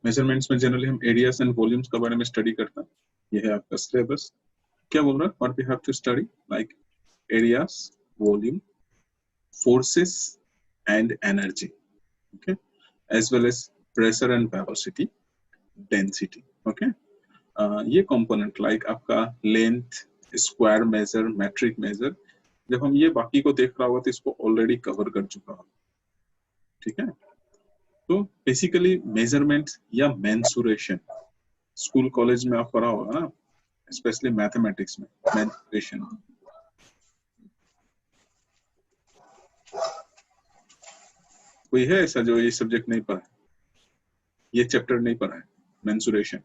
Measurements में generally हम areas and volumes के बारे में स्टडी करते हैं। ये है आपका सिलेबस। क्या बोल रहा है? What we have to study like areas, volume, forces and energy, okay, as well as pressure and velocity, density, okay. ये component like आपका length, square measure, metric measure, जब हम ये बाकी को देख रहा होगा तो इसको ऑलरेडी कवर कर चुका होगा, ठीक है। तो बेसिकली मेजरमेंट या मेंसुरेशन स्कूल कॉलेज में आप पढ़ा होगा ना, स्पेशली मैथमेटिक्स में मेंसुरेशन। कोई है ऐसा जो ये सब्जेक्ट नहीं पढ़ा है, ये चैप्टर नहीं पढ़ा है, मेंसुरेशन?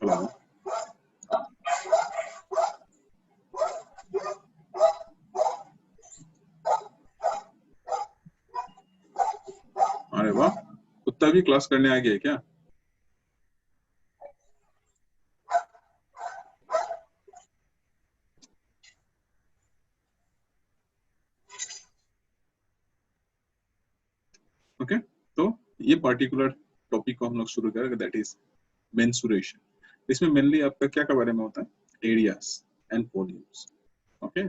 हेलो, अरे वाह, कुत्ता भी क्लास करने आ गया क्या? ओके, तो ये पर्टिकुलर टॉपिक को हम लोग शुरू करेंगे, दैट इज मेंसुरेशन। इसमें मेनली आपका क्या के बारे में होता है? Areas and volumes, okay.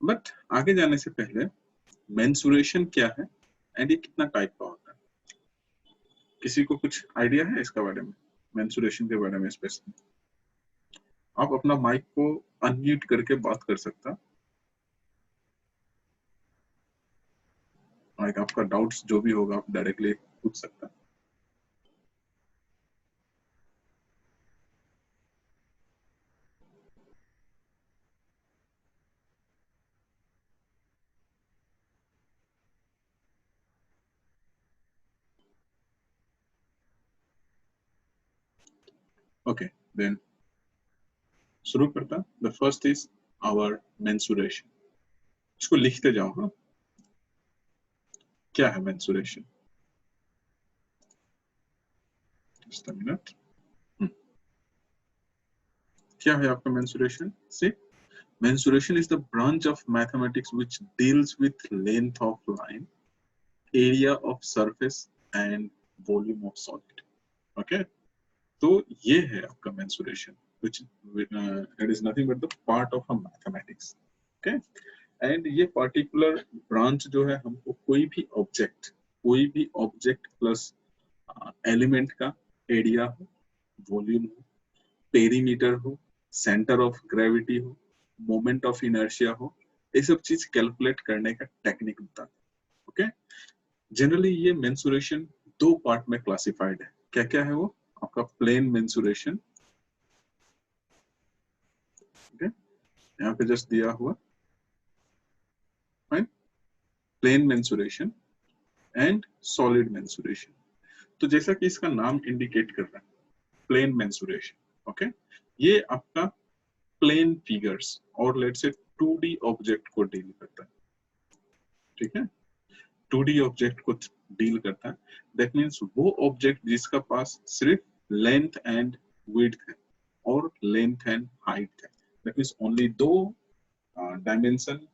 But आगे जाने से पहले मेंसुरेशन क्या है एंड ये कितना टाइप का होता है, किसी को कुछ आइडिया है इसके बारे में, मेंसुरेशन के बारे में स्पेशली? आप अपना माइक को अनम्यूट करके बात कर सकता, लाइक आपका डाउट्स जो भी होगा आप डायरेक्टली पूछ सकता। ओके, देन शुरू करता। The first is our mensuration. इसको लिखते जाओ। हाँ, क्या है मेंसुरेशन? Just a minute. क्या है आपका mensuration? See, mensuration is the branch of mathematics which deals with length of line, area of surface and volume of solid, okay. तो ये है आपका mensuration which it is nothing but the part of a mathematics, okay. and ये particular branch जो है हमको कोई भी object plus element का area हो, volume हो, perimeter हो, center of gravity हो, मोमेंट ऑफ इनर्शिया हो, ये सब चीज कैलकुलेट करने का टेक्निक होता है, ओके। जनरली ये मेंसुरेशन दो पार्ट में क्लासिफाइड है। क्या क्या है वो? आपका प्लेन मेंसुरेशन, ओके, यहाँ पे जस्ट दिया हुआ fine, plane mensuration and solid mensuration. तो जैसा कि इसका नाम इंडिकेट कर रहा है, प्लेन मेंसुरेशन, ओके, ये आपका प्लेन फिगर्स और लेट्स से 2D ऑब्जेक्ट को डील करता है, ठीक है। 2D ऑब्जेक्ट को डील करता है, दैट मीन्स वो ऑब्जेक्ट जिसका पास सिर्फ लेंथ एंड विड्थ है और लेंथ एंड हाइट है, दैट मीन्स ओनली दो डायमेंशन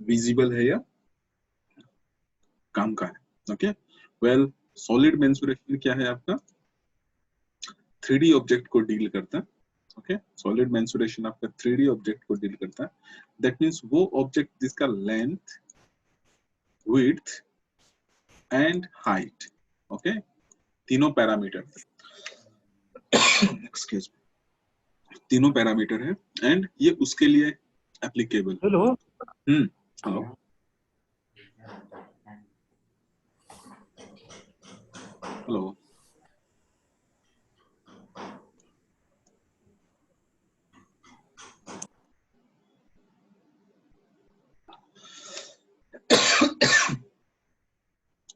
विजिबल है या काम का है, ओके। वेल, सॉलिड मेंसुरेशन क्या है आपका? 3D ऑब्जेक्ट को डील करता है, ओके। सॉलिड मेंसुरेशन आपका 3D ऑब्जेक्ट को डील करता है, दैट मीन्स वो ऑब्जेक्ट जिसका length, width and height, okay, तीनों पैरामीटर, एक्सक्यूज मी, तीनों पैरामीटर है एंड ये उसके लिए applicable. Hello hello, hello,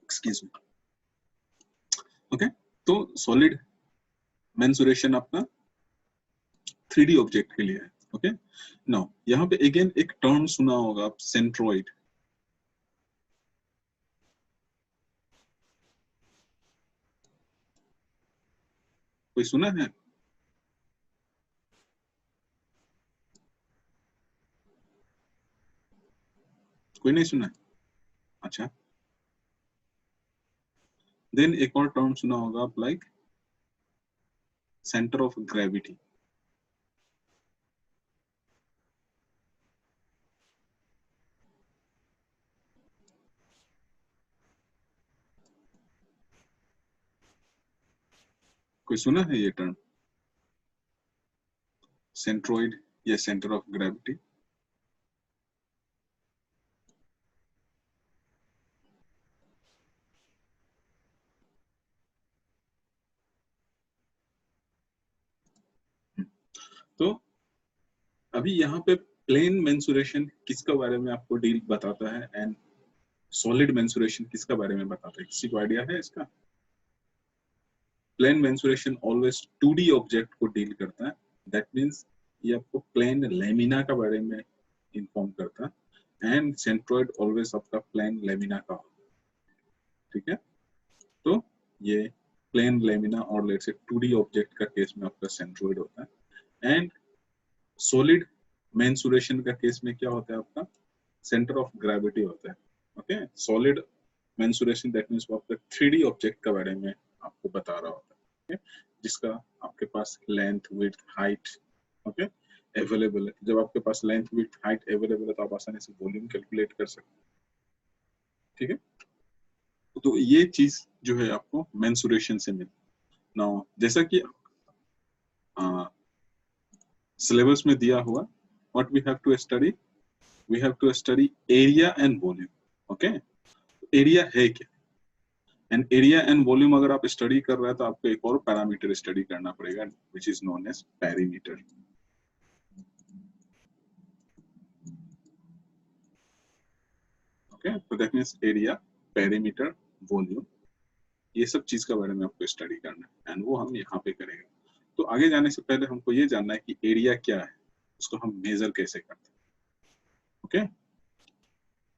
excuse me, okay. तो सॉलिड मेंसुरेशन आपका 3D ऑब्जेक्ट के लिए है, ओके। नाउ यहाँ पे अगेन एक टर्म सुना होगा आप, सेंट्रोइड। कोई सुना है? कोई नहीं सुना है? अच्छा, देन एक और टर्म सुना होगा आप, लाइक सेंटर ऑफ ग्रेविटी। कोई सुना है ये टर्म, सेंट्रोइड या सेंटर ऑफ ग्रेविटी? तो अभी यहाँ पे प्लेन मेंसुरेशन किसका बारे में आपको डील बताता है एंड सॉलिड मेंसुरेशन किसका बारे में बताता है? किसी को आइडिया है इसका? Plane mensuration always 2D object को डील करता है, दैट मींस ये आपको प्लेन लेमिना का बारे में इन्फॉर्म करता है, एंड सेंट्रोइड ऑलवेज आपका प्लेन लेमिना का होगा, ठीक है? तो ये प्लेन लेमिना और लेट्स से 2D ऑब्जेक्ट का केस में आपका सेंट्रोइड होता है, एंड सॉलिड मेंसुरेशन का केस में क्या होता है आपका? सेंटर ऑफ ग्रेविटी होता है। Okay, solid mensuration that means वो आपका 3D ऑब्जेक्ट के बारे में आपको बता रहा होता है, okay? जिसका आपके पास length, width, height, okay, available है। जब आपके पास लेंथ, विड्थ, हाइट अवेलेबल है तो आप आसानी से वॉल्यूम कैलकुलेट कर सकते हैं, ठीक है? तो ये चीज जो है आपको मेंसुरेशन से मिलती है। नाउ जैसा कि सिलेबस में दिया हुआ, what we have to study, we have to study area and volume. Okay, area है क्या, एंड एरिया एंड वॉल्यूम अगर आप स्टडी कर रहे हैं तो आपको एक और पैरामीटर स्टडी करना पड़ेगा, which is known as perimeter. Okay, तो that means area, perimeter, volume, ये सब चीज के बारे में आपको स्टडी करना है, एंड वो हम यहाँ पे करेंगे। तो आगे जाने से पहले हमको ये जानना है कि एरिया क्या है, उसको हम मेजर कैसे करते हैं। Okay,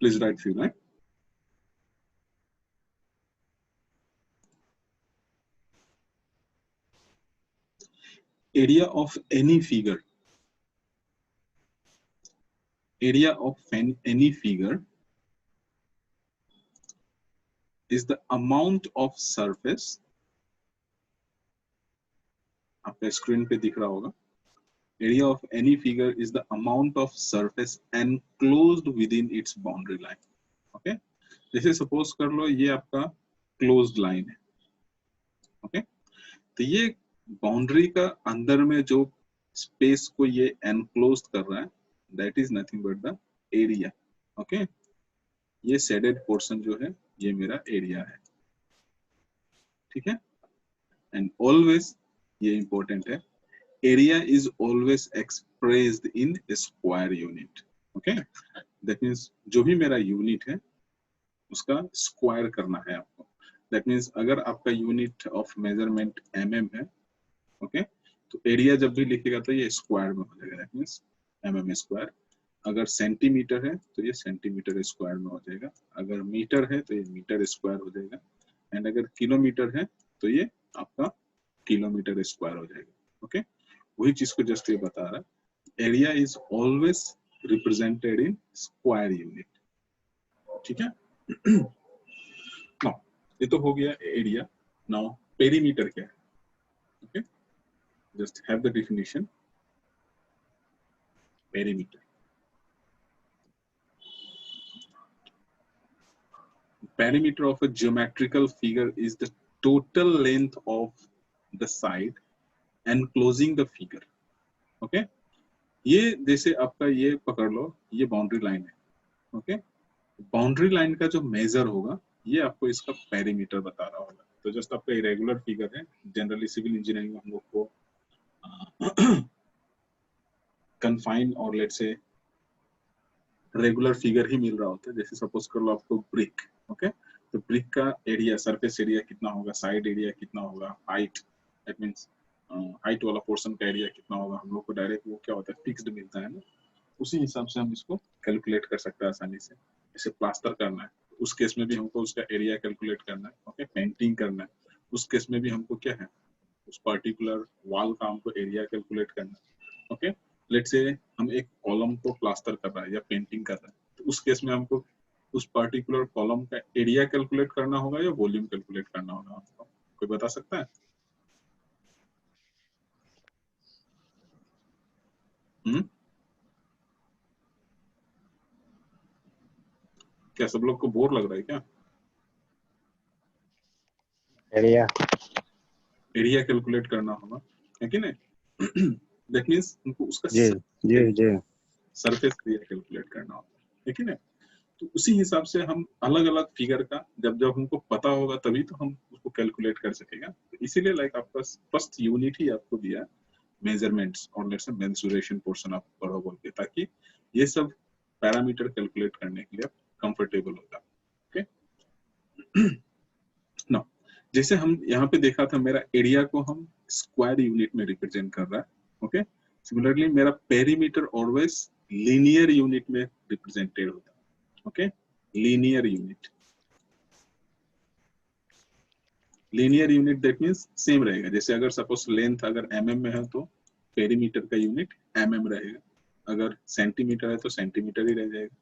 please right few line. area of any figure, area of any figure is the amount of surface, आपका स्क्रीन पे दिख रहा होगा, area of any figure is the amount of surface enclosed within its boundary line। Okay, जैसे suppose कर लो ये आपका closed line है, ओके, तो ये बाउंड्री का अंदर में जो स्पेस को ये एनक्लोज कर रहा है, that is nothing but the area. Okay, ये शेडेड पोर्शन जो है ये मेरा एरिया है, ठीक है? एंड ऑलवेज, ये इंपॉर्टेंट है, area is always expressed in square unit. Okay, that means जो भी मेरा यूनिट है उसका स्क्वायर करना है आपको। दैट मींस अगर आपका यूनिट ऑफ मेजरमेंट mm है, ओके, तो एरिया जब भी लिखेगा तो ये स्क्वायर में हो जाएगा, दैट मींस mm स्क्वायर। अगर सेंटीमीटर है तो ये सेंटीमीटर स्क्वायर में हो जाएगा, अगर मीटर है तो ये मीटर स्क्वायर हो जाएगा, एंड अगर किलोमीटर है तो ये आपका किलोमीटर स्क्वायर हो जाएगा। ओके, वही चीज को जस्ट ये बता रहा है, area is always represented in square unit, ठीक है? नाउ ये तो हो गया एरिया। नाउ पेरीमीटर क्या है? Okay, just have the definition, perimeter, perimeter of a geometrical figure is the total length of the side enclosing the figure। Okay, ये जैसे आपका ये पकड़ लो, ये बाउंड्री लाइन है, ओके, बाउंड्री लाइन का जो मेजर होगा ये आपको इसका पेरीमीटर बता रहा होगा। तो जस्ट आपका इरेगुलर फिगर है, जनरली सिविल इंजीनियरिंग में हम लोग को कन्फाइन और लेट्स से रेगुलर फिगर ही मिल रहा होता है। जैसे सपोज कर लो आपको ब्रिक, ओके, तो ब्रिक का एरिया, सरफेस एरिया कितना होगा, साइड एरिया कितना होगा, हाइट, दैट मींस हाइट वाला पोर्शन का एरिया कितना होगा, हम लोग को डायरेक्ट वो क्या होता है, फिक्स्ड मिलता है ना, उसी हिसाब से हम इसको कैलकुलेट कर सकते हैं आसानी से। जैसे प्लास्टर करना है, उस केस में भी हमको उसका एरिया कैलकुलेट करना है, ओके, पेंटिंग करना है, उस केस में भी हमको क्या है, उस पर्टिकुलर वॉल का हमको एरिया कैलकुलेट करना है। ओके, लेट्स से हम एक कॉलम को प्लास्टर कर रहा है या पेंटिंग कर रहा है, तो उस केस में हमको उस पर्टिकुलर कॉलम का एरिया कैलकुलेट करना होगा या वॉल्यूम कैलकुलेट करना होगा हमको, कोई बता सकता है? क्या सब लोग को बोर लग रहा है क्या? एरिया एरिया कैलकुलेट करना होगा, है कि नहीं? दैट मींस हमको उसका जी जी जी सरफेस एरिया कैलकुलेट करना होगा, है कि नहीं? तो उसी हिसाब से हम अलग अलग फिगर का जब जब हमको पता होगा तभी तो हम उसको कैलकुलेट कर सकेगा। तो इसीलिए लाइक आपका फर्स्ट यूनिट ही आपको दिया है मेजरमेंट्स और लेट्स से मेंसुरेशन पोर्शन आप पढ़ो बोल के, ताकि ये सब पैरामीटर कैलकुलेट करने के लिए आप कंफर्टेबल होगा। ओके ना, जैसे हम यहाँ पे देखा था मेरा एरिया को हम स्क्वायर यूनिट में रिप्रेजेंट कर रहा है। ओके, सिमिलरली मेरा पेरीमीटर ऑलवेज लीनियर यूनिट में रिप्रेजेंटेड होता है। Okay, linear unit, linear unit that means same रहेगा। जैसे अगर सपोज लेंथ अगर mm में है तो पेरीमीटर का यूनिट mm रहेगा, अगर सेंटीमीटर है तो सेंटीमीटर ही रह जाएगा,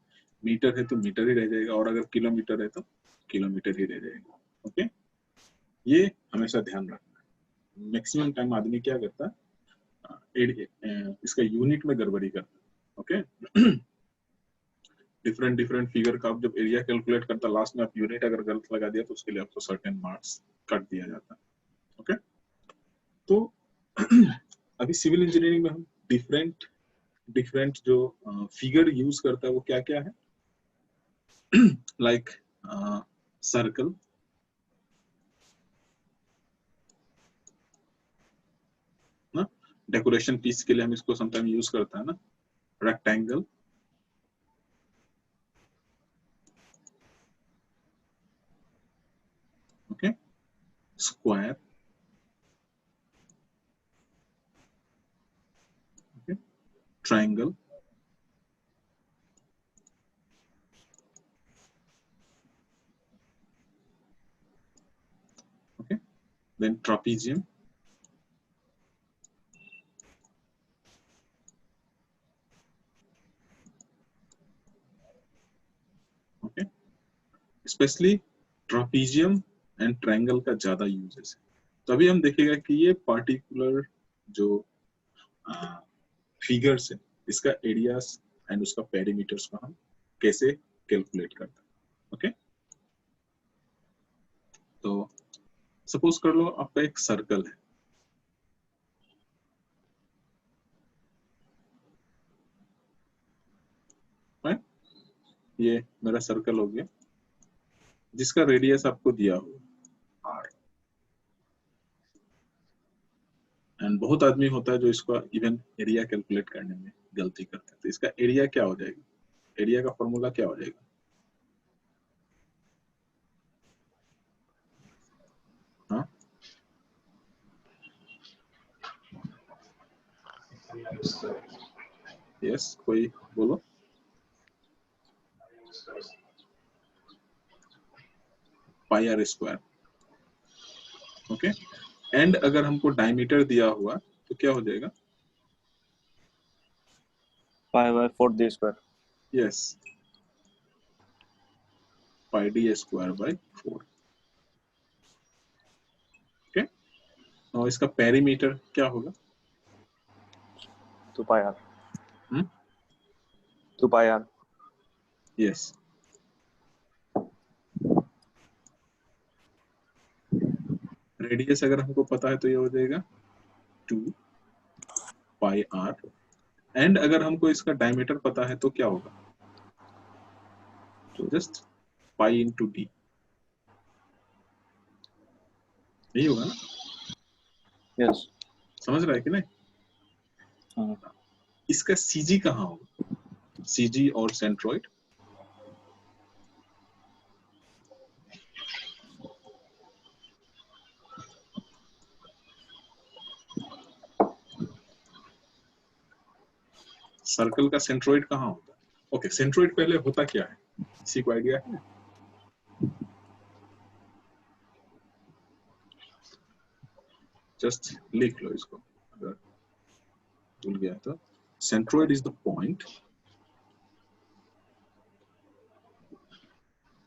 मीटर है तो मीटर ही रह जाएगा, और अगर किलोमीटर है तो किलोमीटर ही रह जाएगा। ओके, ये हमेशा ध्यान रखना। मैक्सिमम टाइम आदमी क्या करता है, इसका यूनिट में गड़बड़ी करता है। ओके, डिफरेंट डिफरेंट फिगर का आप जब एरिया कैलकुलेट करता लास्ट में आप यूनिट अगर गलत लगा दिया तो उसके लिए आपको सर्टेन मार्क्स कट दिया जाता है। ओके, तो अभी सिविल इंजीनियरिंग में हम डिफरेंट डिफरेंट जो फिगर यूज करता है वो क्या क्या है, लाइक सर्कल, ना, डेकोरेशन पीस के लिए हम इसको समटाइम यूज करता है ना, rectangle, okay, square, okay, triangle, okay, then trapezium, okay, specially trapezium and triangle का ज्यादा यूजेस है। तभी हम देखेगा कि ये पार्टिकुलर जो फिगर्स है इसका एरियाज एंड उसका पेरीमीटर्स को हम कैसे कैलकुलेट करते हैं। ओके, तो सपोज कर लो आपका एक सर्कल है, right? ये मेरा सर्कल हो गया जिसका रेडियस आपको दिया हो r, एंड बहुत आदमी होता है जो इसका इवन एरिया कैलकुलेट करने में गलती करते हैं। तो इसका एरिया क्या हो जाएगा, एरिया का फॉर्मूला क्या हो जाएगा? हाँ, यस, कोई बोलो। पाई आर स्क्वायर, ओके, एंड अगर हमको डायमीटर दिया हुआ तो क्या हो जाएगा? Pi by 4 d square, yes, pi D square by 4। Okay, और इसका पेरीमीटर क्या होगा? 2 पाई r, 2 पाई r, यस, रेडियस अगर हमको पता है तो ये हो जाएगा 2 पाई आर, एंड अगर हमको इसका डायमीटर पता है तो क्या होगा? जस्ट पाई इंटू डी, यही होगा ना? यस, समझ रहा है कि नहीं? हाँ, इसका सीजी कहाँ होगा, सीजी और सेंट्रोइड? सर्कल का सेंट्रोइड कहाँ होता है? ओके, सेंट्रोइड पहले होता क्या है, किसी को आइडिया है? जस्ट लिख लो इसको अगर भूल गया तो। Centroid is the point,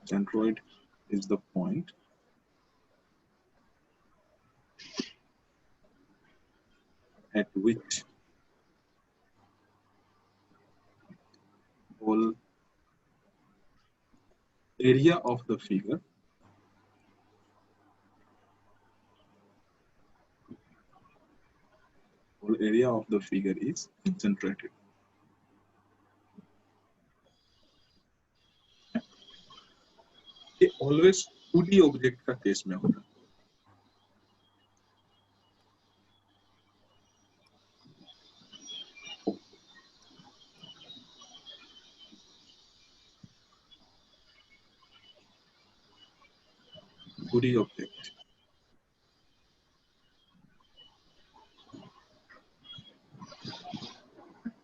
centroid is the point at which whole area of the figure is concentrated. ये always 2D ऑब्जेक्ट का केस में होता है। पूरी ऑब्जेक्ट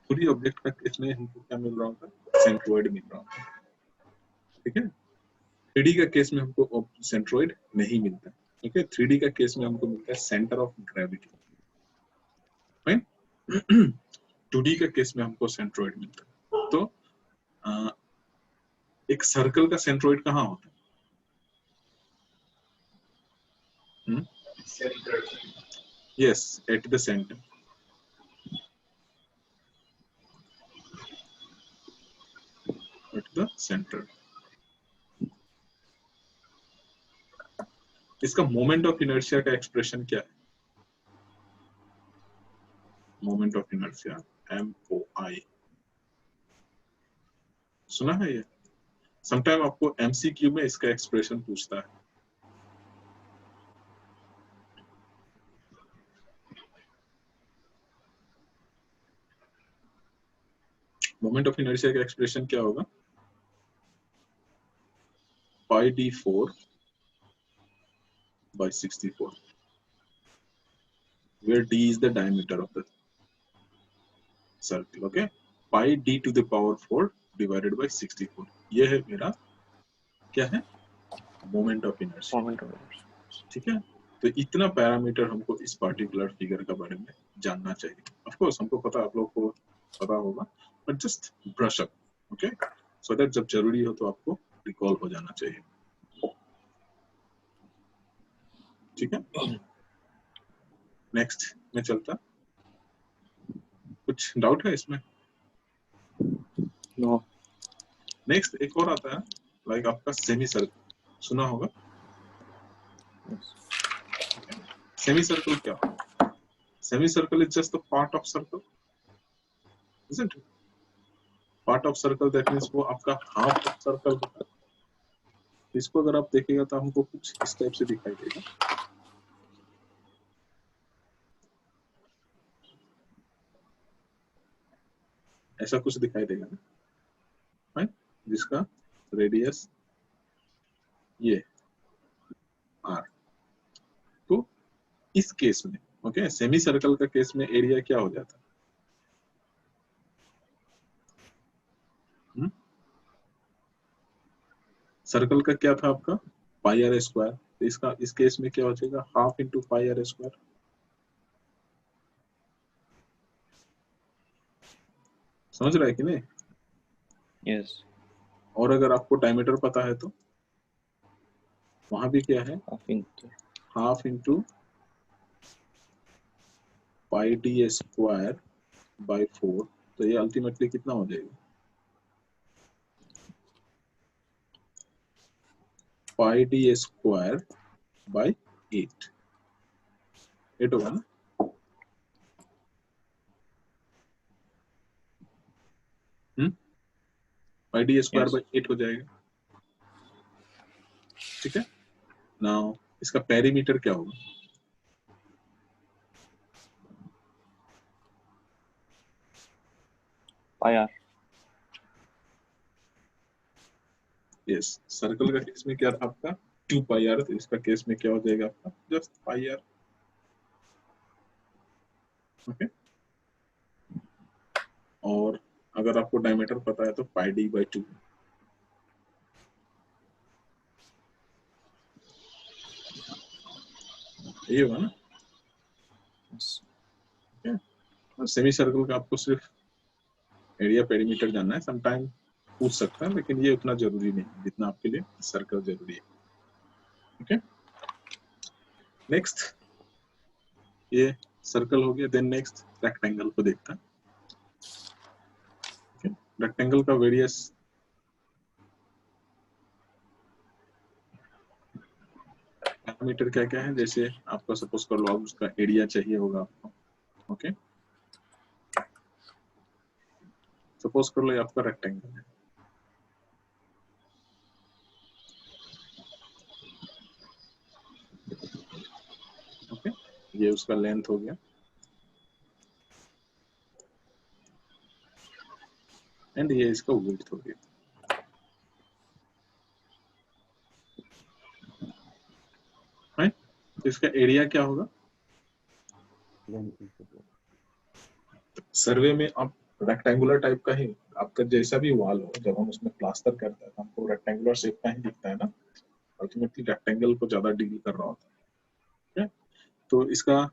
पूरी ऑब्जेक्ट का केस में हमको क्या मिल रहा होता है? सेंट्रोइड मिल रहा होता है, ठीक है। 3D का केस में हमको सेंट्रोइड नहीं मिलता, ठीक है। 3D का केस में हमको मिलता है centre of gravity, fine. 2D का केस में हमको सेंट्रोइड मिलता है। तो एक सर्कल का सेंट्रोइड कहाँ होता है? Yes, at the center. At the center. इसका मोमेंट ऑफ इनर्शिया का एक्सप्रेशन क्या है? मोमेंट ऑफ इनर्शिया MOI, सुना है ये? समटाइम आपको MCQ में इसका एक्सप्रेशन पूछता है। मोमेंट ऑफ इनर्शिया का एक्सप्रेशन क्या होगा? पाई d4 by 64, where d is the diameter of the circle. Okay, pi d to the power 4 divided by 64. ये है मेरा क्या है? मोमेंट ऑफ इनर्शिया, ठीक है। तो इतना पैरामीटर हमको इस पार्टिकुलर फिगर का बारे में जानना चाहिए। ऑफ कोर्स हमको पता, आप लोग को पता होगा, but just brush up, okay, so that जब जरूरी हो तो आपको रिकॉल हो जाना चाहिए, ठीक है। नेक्स्ट में चलता, कुछ डाउट है इसमें? नो। नेक्स्ट एक और आता है, लाइक आपका सेमी सर्कल, सुना होगा। सेमी सर्कल क्या होगा? Semi circle is just the part of circle, isn't it? Part of circle that means वो आपका हाफ ऑफ सर्कल होता है। इसको अगर आप देखिएगा तो हमको कुछ इस टाइप से दिखाई देगा, ऐसा कुछ दिखाई देगा ना, राइट, जिसका रेडियस ये r। तो इस केस में, ओके, सेमी सर्कल का केस में एरिया क्या हो जाता है? सर्कल का क्या था आपका? Pi r square. तो इसका इस केस में क्या हो जाएगा? Half into pi r square. समझ रहा है कि नहीं? यस। और अगर आपको डायमीटर पता है तो वहां भी क्या है? Half into pi D square by 4। तो ये अल्टीमेटली कितना हो जाएगा? पाई डी स्क्वायर बाय 8 होगा ना? पाई डी स्क्वायर बाय 8 हो जाएगा, ठीक है। नाउ इसका पेरीमीटर क्या होगा? पाई आर। यस, सर्कल का केस में क्या था आपका? 2 पाई आर। तो इसका केस में क्या हो जाएगा आपका? Just pi r, okay. और अगर आपको डायमीटर पता है तो पाई डी बाय 2। ये होगा ना? सेमी सर्कल का आपको सिर्फ एरिया पेरीमीटर जानना है, समटाइम पूछ सकता है, लेकिन ये उतना जरूरी नहीं जितना आपके लिए सर्कल जरूरी है। ओके, नेक्स्ट ये सर्कल हो गया, देन नेक्स्ट रेक्टेंगल को देखता है। रेक्टेंगल का वेरियस पैरामीटर क्या क्या है, जैसे आपका सपोज कर लो आप उसका एरिया चाहिए होगा आपको। ओके, सपोज कर लो ये आपका रेक्टेंगल है। ओके, ये उसका लेंथ हो गया एंड ये इसका विड्थ हो गया। राइट, तो इसका एरिया क्या होगा? सर्वे में आप रेक्टेंगुलर टाइप का ही, आपका जैसा भी वॉल हो, जब हम उसमें प्लास्टर करते हैं तो हमको रेक्टेंगुलर शेप का ही दिखता है ना, अल्टीमेटली रेक्टेंगल को ज्यादा डील कर रहा होता है। तो इसका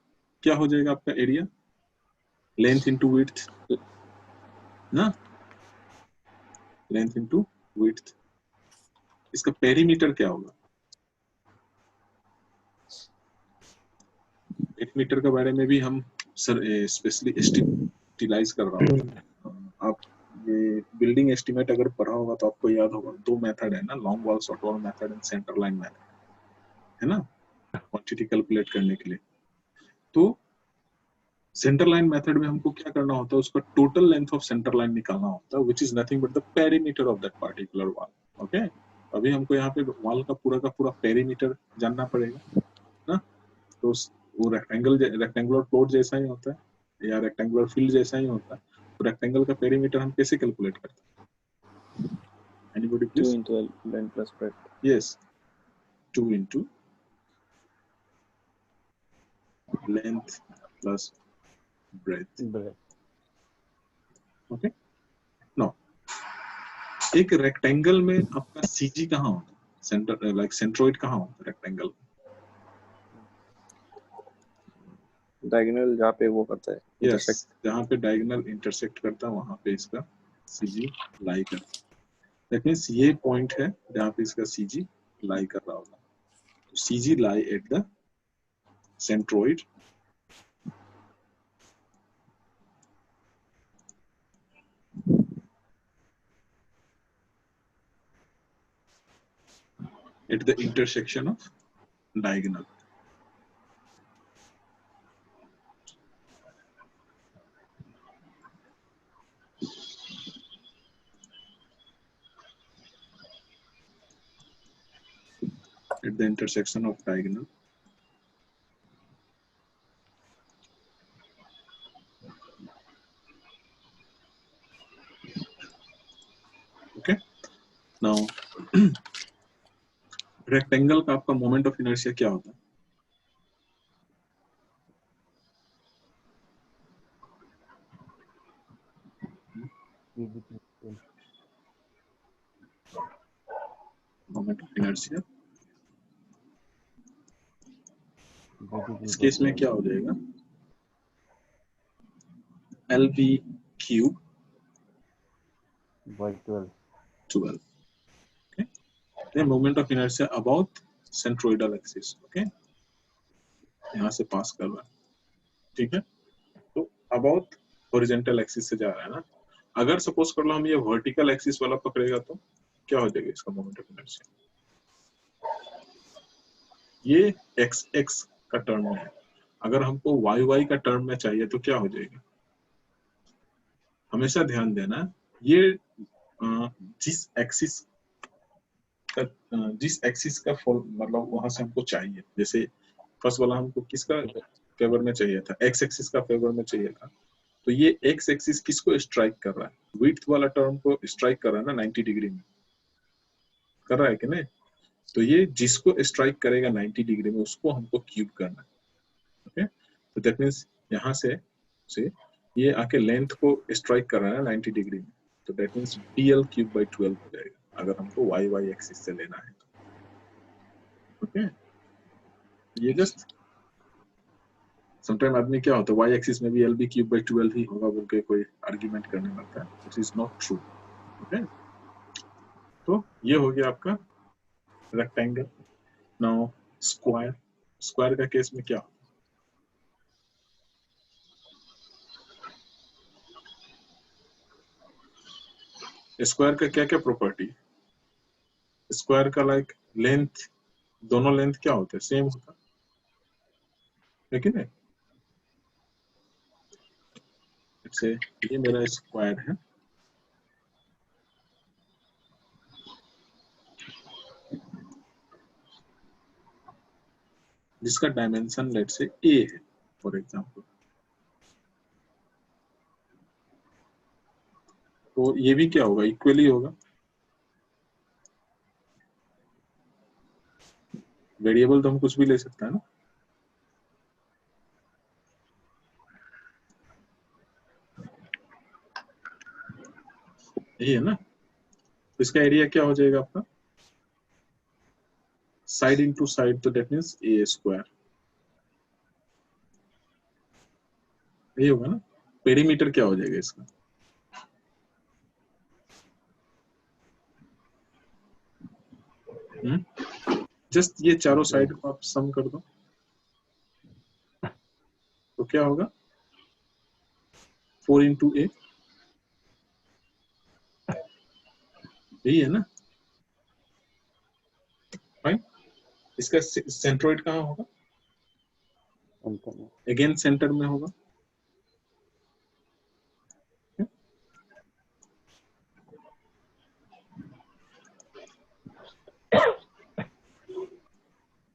क्या हो जाएगा आपका एरिया? लेंथ इंटू विड्थ ना, लेंथ इंटू विड्थ। इसका पेरीमीटर क्या होगा? पेरीमीटर के बारे में भी हम सर स्पेशली एस्टिमाइज कर रहा हूँ। आप ये बिल्डिंग एस्टिमेट अगर पढ़ा होगा तो आपको याद होगा, दो मेथड है ना, long wall short wall method and centre line method, है ना, क्वांटिटी कैलकुलेट करने के लिए। तो सेंटर लाइन मेथड में हमको क्या करना होता है, उसका total length of centre line निकालना होता है, which is nothing but the perimeter of that particular wall. Okay, अभी हमको यहाँ पे वॉल का पूरा पेरीमीटर जानना पड़ेगा ना। तो वो रेक्टेंगुलर प्लॉट जैसा ही होता है या रेक्टेंगुलर फील्ड जैसा ही होता है। तो रेक्टेंगल का पेरीमीटर हम कैसे कैलकुलेट करते हैं? Anybody 2 please? into length plus breadth. Yes, 2 into length plus breadth। Okay, now एक रेक्टेंगल में आपका सीजी कहाँ होता है? सेंटर लाइक सेंट्रोइड कहाँ होता है रेक्टेंगल? Diagonal जहाँ पे वो करता है यस, intersect. जहाँ पे डायगोनल इंटरसेक्ट करता है वहाँ पे इसका सीजी लाई करता है। दैट मींस ये पॉइंट है जहाँ पे इसका सीजी लाई कर रहा होगा। तो CG lie at the centroid at the intersection of diagonal। At the intersection of diagonal। Okay, now rectangle का आपका मोमेंट ऑफ इनर्शिया क्या होता है? मोमेंट ऑफ इनर्शिया इस केस में क्या हो जाएगा? LV cube 12। Okay, the moment of inertia about centroidal axis। okay, यहाँ से पास कर रहा है, ठीक है। तो अबाउट हॉरिजॉन्टल एक्सिस से जा रहा है ना। अगर सपोज कर लो हम ये वर्टिकल एक्सिस वाला पकड़ेगा तो क्या हो जाएगा इसका मोमेंट ऑफ इनर्शिया? ये एक्स एक्स का टर्म में है, अगर हमको वाई वाई का टर्म में चाहिए तो क्या हो जाएगा? हमेशा ध्यान देना, ये जिस एक्सिस का मतलब वहां से हमको चाहिए, जैसे फर्स्ट वाला हमको किसका फेवर में चाहिए था? एक्स एक्सिस का फेवर में चाहिए था। तो ये एक्स एक्सिस किसको स्ट्राइक कर रहा है? विड्थ वाला टर्म को स्ट्राइक कर रहा है ना 90 डिग्री में, कर रहा है कि नहीं? तो ये जिसको स्ट्राइक करेगा 90 डिग्री में उसको हमको क्यूब करना है। ओके, तो दैट मींस यहाँ से ये आके लेंथ को स्ट्राइक कर रहा है 90 डिग्री में, तो that means DL cube by 12 हो जाएगा अगर हमको वाई वाई एक्सिस से लेना है तो। ओके, ये जस्ट समटाइम आदमी क्या होता है y एक्सिस में भी LB क्यूब बाई 12 ही होगा बोल के कोई आर्ग्यूमेंट करने लगता है, it is not true. Okay, तो ये हो गया आपका रेक्टेंगल। नाउ स्क्वायर, स्क्वायर का केस में क्या, स्क्वायर का क्या क्या प्रॉपर्टी, स्क्वायर का लाइक लेंथ, दोनों लेंथ क्या होते हैं, सेम होता है कि नहीं। जैसे ये मेरा स्क्वायर है, जिसका डायमेंशन लेट से a है फॉर एग्जांपल, तो ये भी क्या होगा, इक्वली होगा। वेरिएबल तो हम कुछ भी ले सकते हैं ना, यही है ना। तो इसका एरिया क्या हो जाएगा आपका, साइड इनटू साइड, तो दैट मींस a स्क्वायर, यही होगा ना। पेरीमीटर क्या हो जाएगा इसका, जस्ट ये चारों साइड को आप सम कर दो तो क्या होगा, 4 इंटू a, यही है ना। फाइन, इसका सेंट्रोइड कहाँ होगा, अगेन सेंटर में होगा।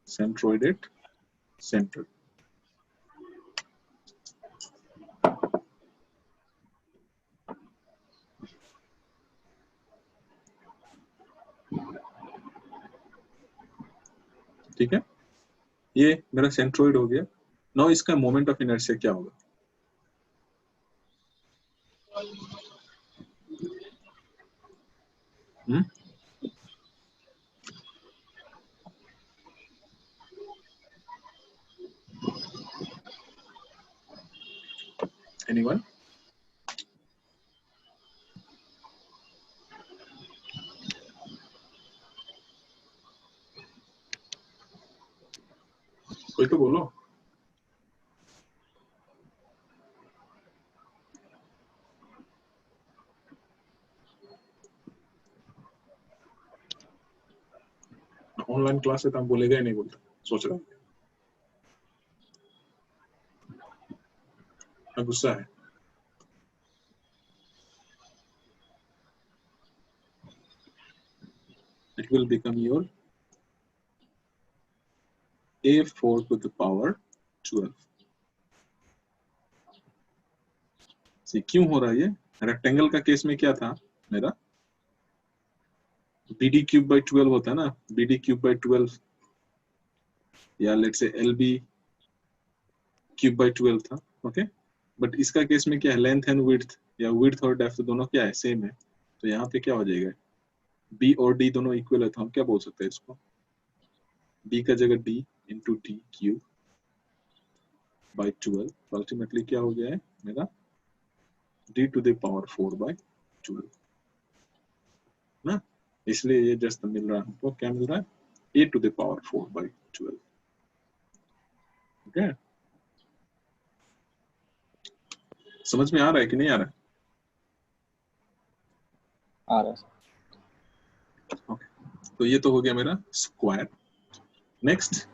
Centroid at centre. ठीक है, ये मेरा सेंट्रोइड हो गया। नाउ इसका मोमेंट ऑफ इनर्शिया क्या होगा, एनीवन, कोई तो बोलो। ऑनलाइन क्लास है तो हम बोलेगा ही नहीं, बोलता सोच रहा हूँ, गुस्सा है। It will become your a4 to the power 12। सी क्यों हो रहा है ये, रेक्टेंगल का केस में क्या था मेरा, BD क्यूब बाई 12 होता है ना, BD क्यूब बाई 12 या लेट से LB क्यूब बाई 12 था। ओके, बट इसका केस में क्या है, लेंथ एंड विड्थ या विड्थ और डेप्थ दोनों क्या है, सेम है। तो यहाँ पे क्या हो जाएगा, B और D दोनों इक्वल है, तो हम क्या बोल सकते हैं इसको, D का जगह D into D cube by 12, ultimately क्या हो गया है मेरा D to the power 4 by 12 ना। इसलिए ये जस्ट मिल रहा है हमको, क्या मिल रहा है, A to the power 4 by 12। Okay, समझ में आ रहा है कि नहीं आ रहा है, आ रहा है। ओके। तो ये तो हो गया मेरा स्क्वायर। नेक्स्ट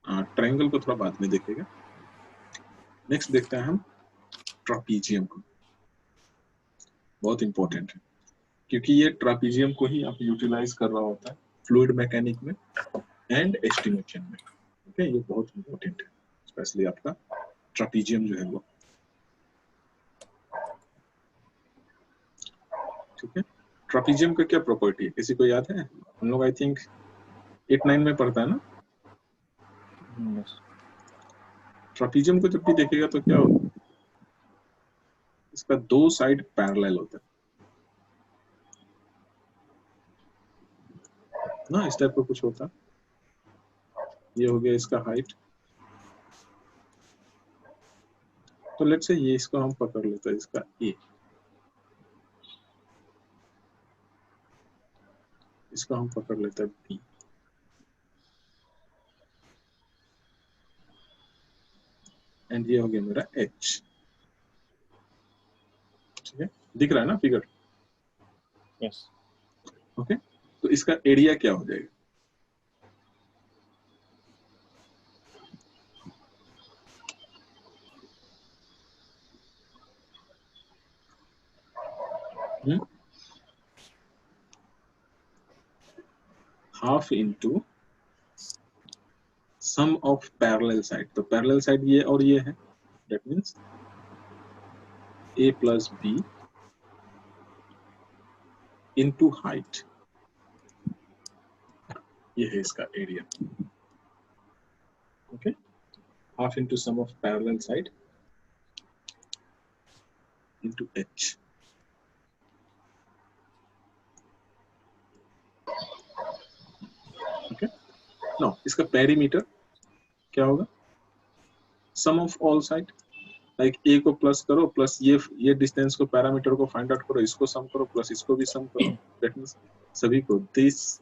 ट्रायंगल को थोड़ा बाद में देखेगा। नेक्स्ट देखते हैं हम ट्रापीजियम को, बहुत इंपॉर्टेंट है क्योंकि ये ट्रापीजियम को ही आप यूटिलाइज कर रहा होता है फ्लूइड मैकेनिक में एंड एस्टिमेशन में। ओके, ये बहुत इंपॉर्टेंट है, स्पेशली आपका ट्रापीजियम जो है वो। ठीक है, ट्रापीजियम का क्या प्रॉपर्टी है, किसी को याद है, हम लोग आई थिंक 8-9 में पढ़ता है ना। ट्रापीजियम को जब भी देखेगा तो क्या होता है, इसका दो साइड पैरेलल होता है ना, इस टाइप का कुछ होता है। ये हो गया इसका हाइट, तो लेट्स से ये इसको हम पकड़ लेते हैं, इसका ए, इसको हम पकड़ लेते हैं बी, एंड ये हो गया मेरा एच। ठीक है, दिख रहा है ना फिगर? यस। ओके, तो इसका एरिया क्या हो जाएगा? Half into sum of parallel side. तो पैरेलल साइड ये और ये है, that means a plus B into height, ये है इसका area. Okay, half into sum of parallel side into H. Okay, now इसका पेरीमीटर क्या होगा? Sum of all side, like A को प्लस करो, प्लस ये डिस्टेंस को, पैरामीटर को फाइंड आउट करो, इसको सम करो, प्लस इसको भी सम करो, दैट मींस सभी को this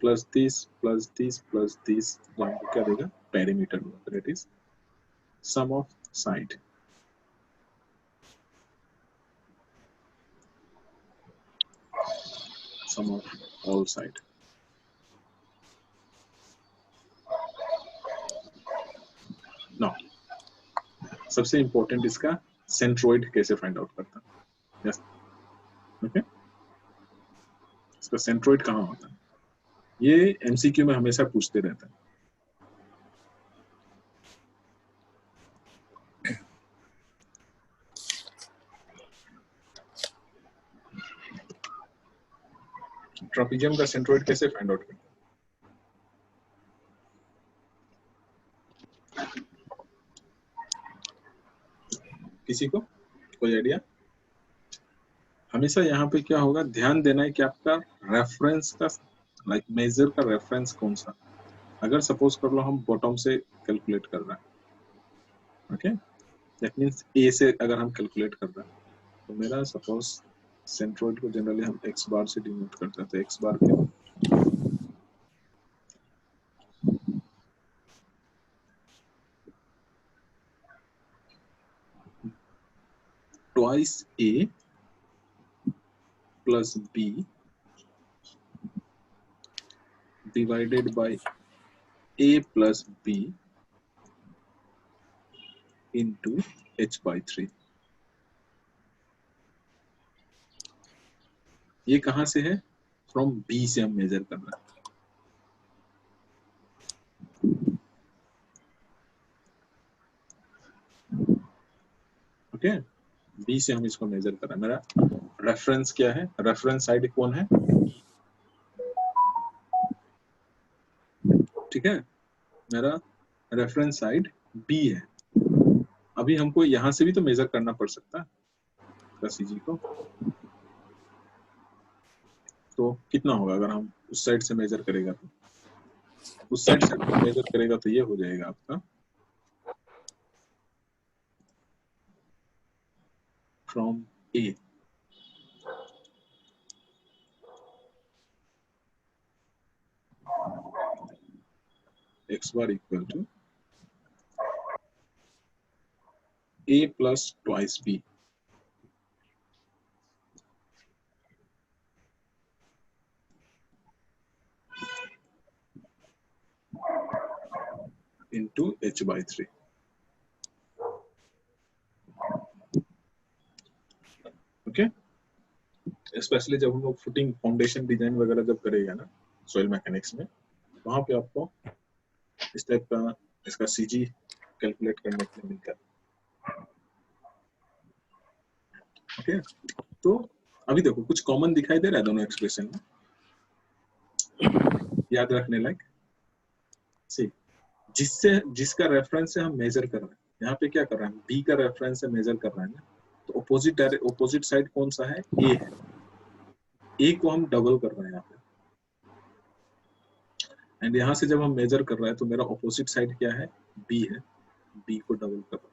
plus this plus this plus this, क्या देगा? Perimeter. That is sum of side. Sum of all side. Now सबसे इंपॉर्टेंट इसका सेंट्रोइड कैसे फाइंड आउट करता है। यस, ओके, इसका सेंट्रोइड कहाँ होता है? ये एमसीक्यू में हमेशा पूछते रहता है। ट्रापेजियम का सेंट्रोइड कैसे फाइंड आउट करते हैं? किसी को कोई आइडिया? हमेशा यहाँ पे क्या होगा, ध्यान देना है कि आपका रेफरेंस का, लाइक मेजर का रेफरेंस कौन सा। अगर सपोज कर लो हम बॉटम से कैलकुलेट कर रहे हैं, ओके, दैट मींस ए से अगर हम कैलकुलेट कर रहे हैं, तो मेरा सपोज सेंट्रोइड को जनरली हम एक्स बार से डिनोट करते हैं, तो एक्स बार क्या, twice A plus B divided by a plus b into h by 3। ये कहां से है? फ्रॉम b से हम मेजर कर रहे हैं। ओके, b से हम इसको मेजर कर रहे हैं। मेरा रेफरेंस क्या है? रेफरेंस साइड कौन है? ठीक है, मेरा रेफरेंस साइड b है। अभी हमको यहां से भी तो मेजर करना पड़ सकता है सीजी को, तो कितना होगा अगर हम उस साइड से मेजर करेगा? तो उस साइड से मेजर करेगा तो ये हो जाएगा आपका from A x bar equal to a plus twice b into h by 3। Okay, specially जब हम लोग फुटिंग फाउंडेशन डिजाइन वगैरह जब करेगा ना सॉइल मैकेनिक्स में, वहां पे आपको इस टाइप का इसका सीजी कैलकुलेट करने के लिए मिलता है। ओके, तो अभी देखो कुछ कॉमन दिखाई दे रहा है दोनों एक्सप्रेशन में, याद रखने लायक। सी, जिसका रेफरेंस से हम मेजर कर रहे हैं, यहाँ पे क्या कर रहे हैं, बी का रेफरेंस से मेजर कर रहे हैं ना, तो ऑपोजिट साइड कौन सा है? ए है। ए को हम डबल कर रहे हैं यहाँ पे, एंड यहाँ से जब हम मेजर कर रहे हैं तो मेरा ऑपोजिट साइड क्या है? बी है, बी को डबल कर रहा है।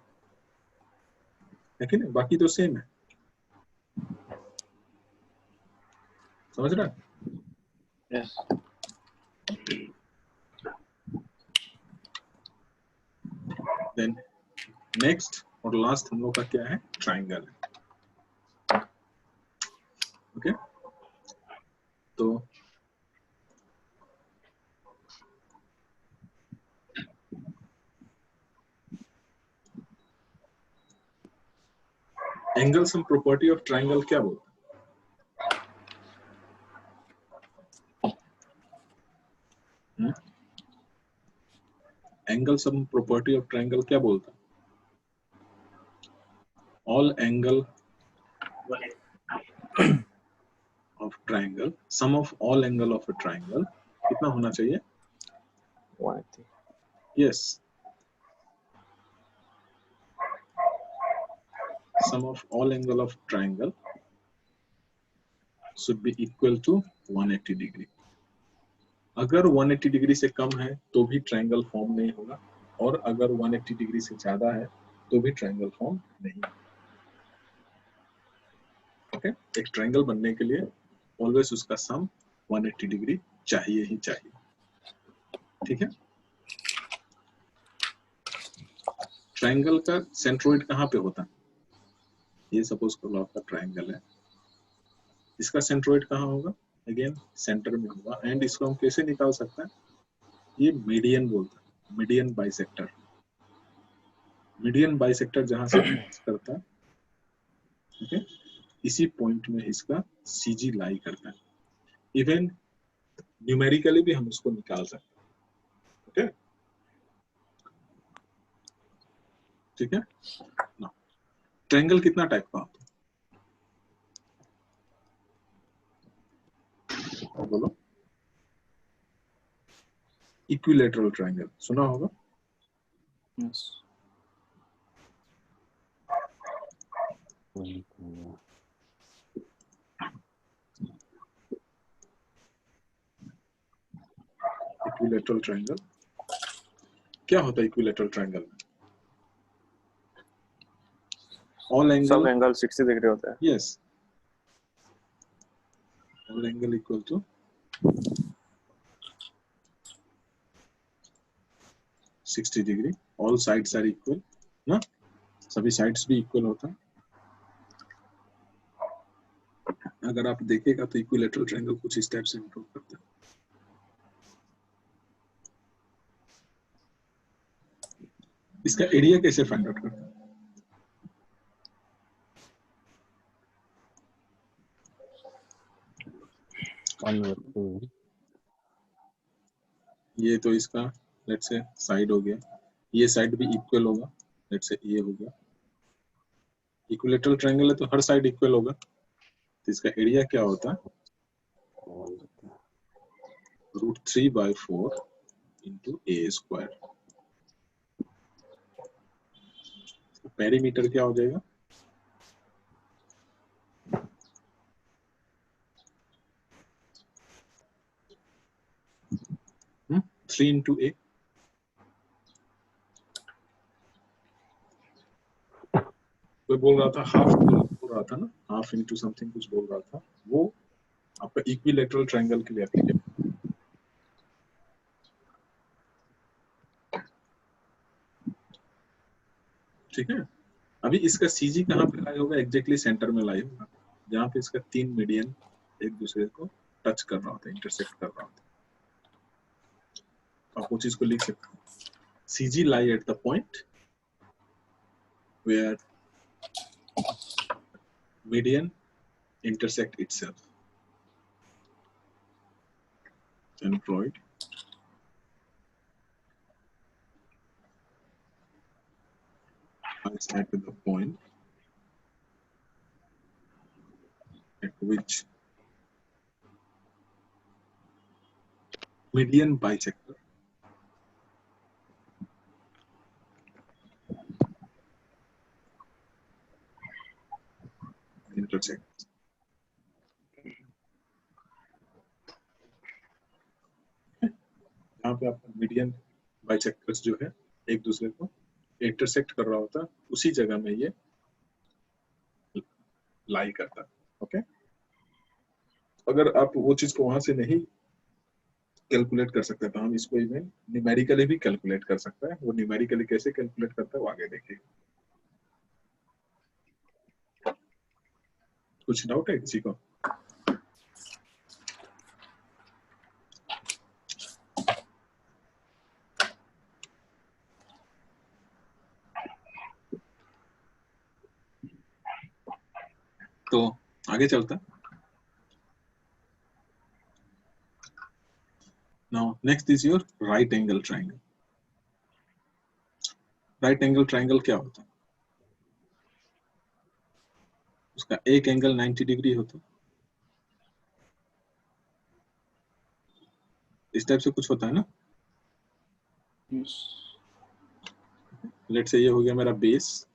है कि नहीं? बाकी तो सेम है, समझ रहा है? यस देन नेक्स्ट और लास्ट हम लोग का क्या है? ट्राइंगल है। ओके, तो angle sum property of triangle क्या बोलते हैं? Angle sum property of triangle क्या बोलता है? All angle of triangle, sum of all angle of a triangle कितना होना चाहिए? 180 yes, sum of all angle of triangle should be equal to 180 degree. अगर 180 डिग्री से कम है तो भी ट्रायंगल फॉर्म नहीं होगा, और अगर 180 डिग्री से ज्यादा है तो भी ट्रायंगल फॉर्म नहीं। ओके, एक ट्रायंगल बनने के लिए ऑलवेज उसका सम 180 डिग्री चाहिए ही चाहिए। ठीक है, ट्रायंगल का सेंट्रोइड कहाँ पे होता है? ये सपोज करो आपका ट्रायंगल है, इसका सेंट्रोइड कहाँ होगा? अगेन सेंटर में होगा। एंड इसको हम कैसे निकाल सकते हैं? ये मीडियन बोलता है, मीडियन बाइसेक्टर। मीडियन बाइसेक्टर जहां से पास करता है, ओके, इसी पॉइंट में इसका सीजी लाई करता है। इवन न्यूमेरिकली भी हम उसको निकाल सकते हैं। ओके, ठीक है ना? ट्रायंगल कितना टाइप का होता है बोलो? इक्विलैटरल ट्रायंगल सुना होगा। यस इक्विलैटरल ट्रायंगल क्या होता है? इक्विलैटरल ट्रायंगल में ऑल सब एंगल, एंगल 60 डिग्री होता है। Yes, all angle equal to 60 degree, all sides are equal ना, सभी साइड्स भी इक्वल होता है। अगर आप देखेगा तो इक्विलैटरल ट्रायंगल कुछ इस टाइप से इंप्रूव करता है। इसका एरिया कैसे फाइंड आउट करते हैं? ये तो इसका लेट्स से साइड हो गया, ये साइड भी इक्वल होगा, लेट्स से ये हो गया। इक्विलैटरल ट्रायंगल है तो हर साइड इक्वल होगा, तो इसका एरिया क्या होता है? √3/4 इंटू ए स्क्वायर। पेरीमीटर क्या हो जाएगा? हम्म, 3 इंटू ए। कोई बोल रहा था हाफ, बोल रहा था ना, हाफ इंटू समथिंग कुछ बोल रहा था, वो आपका इक्विलैटरल ट्रायंगल के लिए एप्लीकेबल। ठीक है, अभी इसका सीजी कहाँ पे लाई होगा? एग्जैक्टली सेंटर में लाई होगा, जहाँ पे इसका तीन मीडियन एक दूसरे को टच कर रहा होता है, इंटरसेक्ट कर रहा होता है। आप वो चीज को लिख सकते हो, CG lie at the point where median intersect itself. Centroid lies at the point at which median bisector intersects. यहाँ पे आपका मीडियन बाइसेक्टर्स जो है एक दूसरे को इंटरसेक्ट कर रहा होता है, उसी जगह में ये लाई करता है। ओके, अगर आप वो चीज को वहां से नहीं कैलकुलेट कर सकते तो हम इसको इवन न्यूमेरिकली भी कैलकुलेट कर सकते हैं। वो न्यूमेरिकली कैसे कैलकुलेट करता है वो आगे देखिए। कुछ डाउट है किसी को? तो आगे चलता है। Now next is your right angle triangle. Right angle triangle क्या होता है? उसका एक एंगल 90 डिग्री होता है, इस टाइप से कुछ होता है ना। लेट्स से ये हो गया मेरा बेस,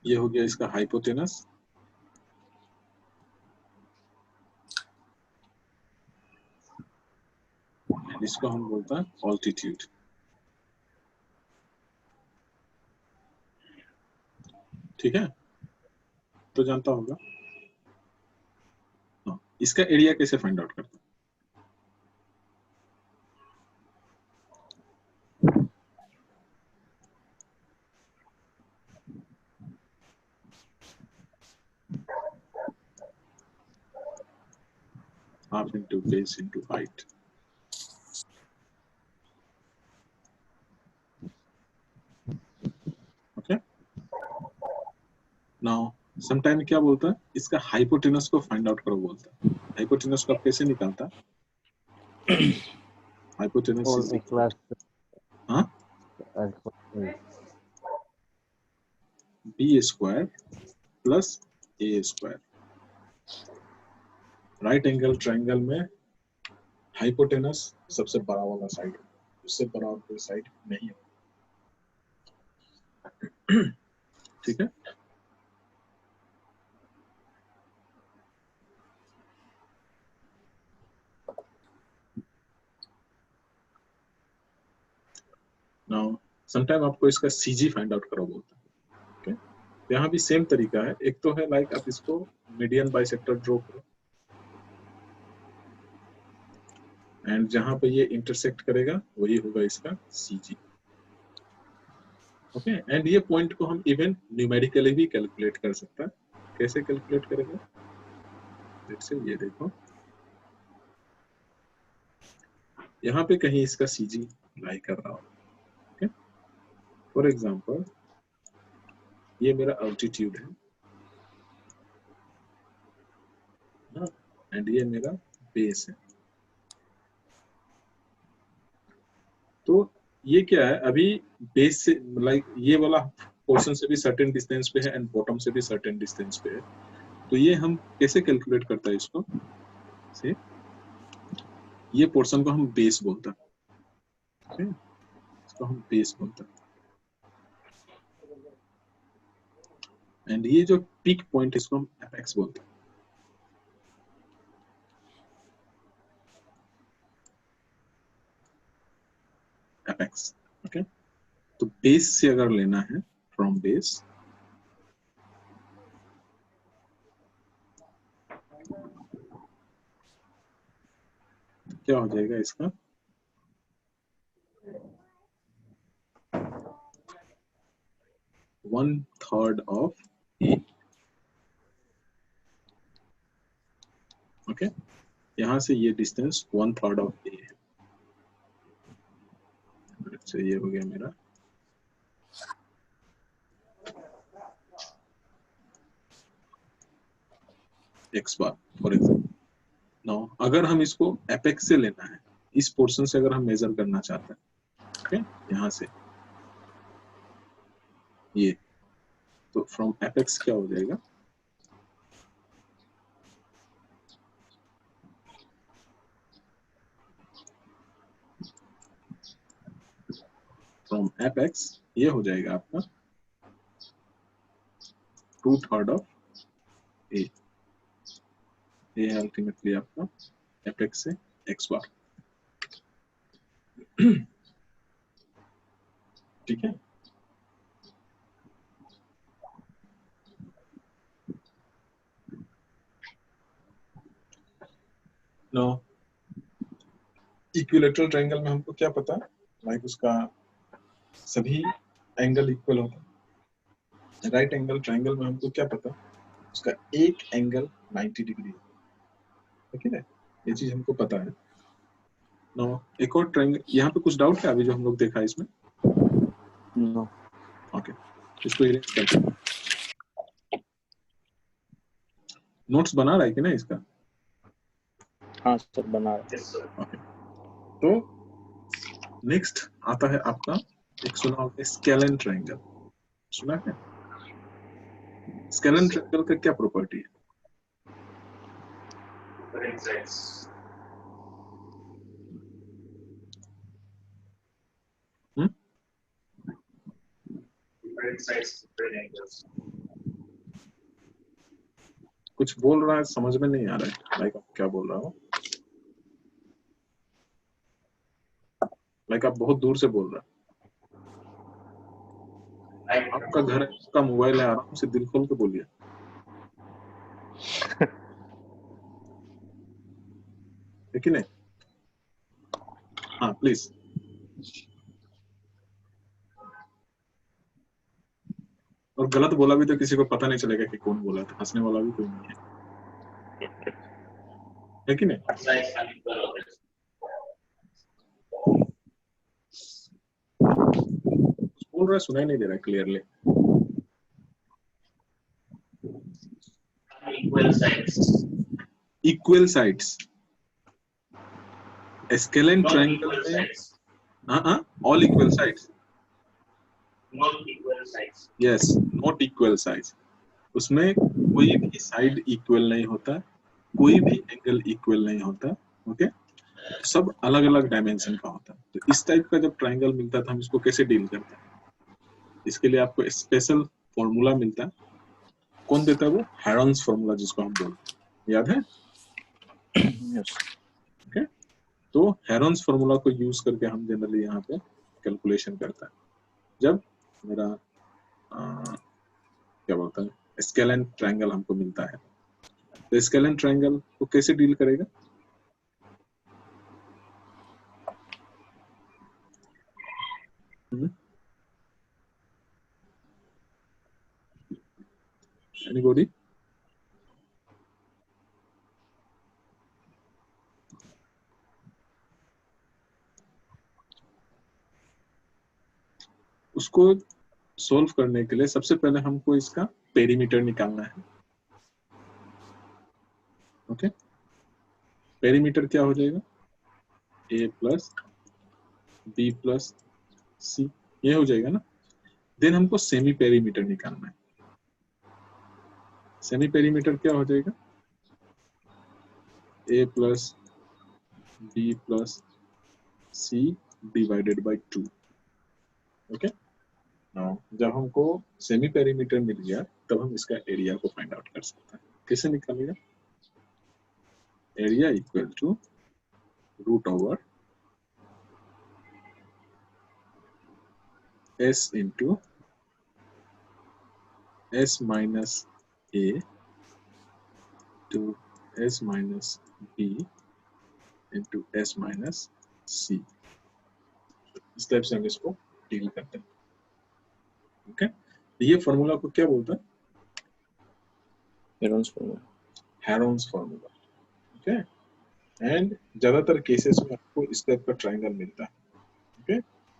ये हो गया इसका हाइपोटेनस, इसको हम बोलता है ऑल्टीट्यूड। ठीक है, तो जानता होगा। हाँ, इसका एरिया कैसे फाइंड आउट करता है? Half into base into height. Okay. Now, sometime क्या बोलता है? इसका हाइपोटेनस को फाइंड आउट करो बोलता है। हाइपोटेनस को आप कैसे निकालता है? हाइपोटेनस और इज एक क्लास हाँ बी स्क्वायर प्लस ए स्क्वायर। राइट एंगल ट्राइंगल में हाइपोटेनस सबसे बड़ा वाला साइड है, उससे बड़ा और कोई साइड नहीं है। ठीक है, नाउ समटाइम आपको इसका सीजी फाइंड आउट करो बोलता है। ओके, तो यहाँ भी सेम तरीका है। एक तो है लाइक आप इसको मीडियन बाइसेक्टर ड्रॉ करो एंड जहां पे ये इंटरसेक्ट करेगा वही होगा इसका सीजी। ओके, एंड ये पॉइंट को हम इवन न्यूमेरिकली भी कैलकुलेट कर सकते हैं। कैसे कैलकुलेट करेंगे? लेट्स से ये देखो, यहाँ पे कहीं इसका सीजी लाई कर रहा हो। ओके, फॉर एग्जांपल ये मेरा अल्टीट्यूड है एंड ये मेरा बेस है। तो ये क्या है, अभी बेस से लाइक ये वाला पोर्शन से भी सर्टेन डिस्टेंस पे है एंड बॉटम से भी सर्टेन डिस्टेंस पे है। तो ये हम कैसे कैलकुलेट करता है इसको? से ये पोर्शन को हम बेस बोलते हैं। ओके, इसको हम बेस बोलते हैं एंड ये जो पीक पॉइंट इसको हम एपेक्स बोलते हैं। एपेक्स। ओके, तो बेस से अगर लेना है, फ्रॉम बेस क्या हो जाएगा इसका? One third of A. Okay, यहां से ये डिस्टेंस वन थर्ड ऑफ ए है। अच्छा, ये हो गया मेरा x bar for example. Now अगर हम इसको एपेक्स से लेना है, इस पोर्शन से अगर हम मेजर करना चाहते हैं, ओके, यहाँ से ये, तो फ्रॉम एपेक्स क्या हो जाएगा? फ्रॉम एपेक्स ये हो जाएगा आपका टू थर्ड ऑफ ए। ये है अल्टीमेटली आपका एपेक्स से एक्स बार। ठीक है, नो, इक्विलेटरल ट्रायंगल में हमको क्या पता, लाइक उसका सभी एंगल इक्वल होता है। राइट एंगल ट्रायंगल में हमको क्या पता, उसका एक एंगल 90 डिग्री है, ठीक है ना, ये चीज हमको पता है। नो, एक और ट्रायंगल, यहाँ पे कुछ डाउट है अभी जो हम लोग देखा इसमें? नो। ओके, इसको इरेज करते हैं। नोट्स बना रहा है कि नहीं इसका? हाँ सर बना रहा है। ओके, तो नेक्स्ट आता है आपका, एक सुना होगा स्केलन ट्रायंगल, सुना है? स्केलन ट्रायंगल का क्या प्रॉपर्टी है? हम्म? कुछ बोल रहा है, समझ में नहीं आ रहा है, लाइक आप क्या बोल रहा हो, लाइक आप बहुत दूर से बोल रहा है। आपका घर है, आपका मोबाइल है, आराम से दिल खोल के बोलिए। है कि नहीं? हाँ प्लीज। और गलत बोला भी तो किसी को पता नहीं चलेगा कि कौन बोला, तो हंसने वाला भी कोई नहीं है कि नहीं? बोल रहा है, सुनाई नहीं दे रहा है clearly. Equal sides scalene triangle में, हाँ, all equal sides, yes, not equal sides. उसमें कोई भी साइड इक्वल नहीं होता, कोई भी एंगल इक्वल नहीं होता, ओके, सब अलग अलग डायमेंशन का होता है। तो इस टाइप का जब ट्रायंगल मिलता है तो हम इसको कैसे डील करते हैं? इसके लिए आपको स्पेशल फॉर्मूला मिलता है। कौन देता है वो? हेरॉन्स फॉर्मूला, जिसको हम बोलते हैं, याद है? यस। ओके, तो हेरॉन्स फॉर्मूला को यूज करके हम जनरली यहाँ पे कैलकुलेशन करता है। जब मेरा क्या बोलता है, स्केलन ट्रायंगल हमको मिलता है, तो स्केलन ट्रायंगल को कैसे डील करेगा? एनीबॉडी? उसको सोल्व करने के लिए सबसे पहले हमको इसका पेरीमीटर निकालना है। ओके, पेरीमीटर क्या हो जाएगा? a प्लस बी प्लस सी, ये हो जाएगा ना। देन हमको सेमी पेरीमीटर निकालना है। सेमी पेरीमीटर क्या हो जाएगा? a plus B plus C divided by 2। Okay, now जब हमको सेमी पेरीमीटर मिल गया तब हम इसका एरिया को फाइंड आउट कर सकते हैं। कैसे निकालेगा? Area equal to root over s into s minus a to s minus b into s minus c। इस टाइप से हम इसको डील करते हैं। ओके, ये फॉर्मूला को क्या बोलते हैं? Heron's formula. Heron's formula. Okay, and ज्यादातर केसेस में आपको इस टाइप का ट्रायंगल मिलता है। ओके,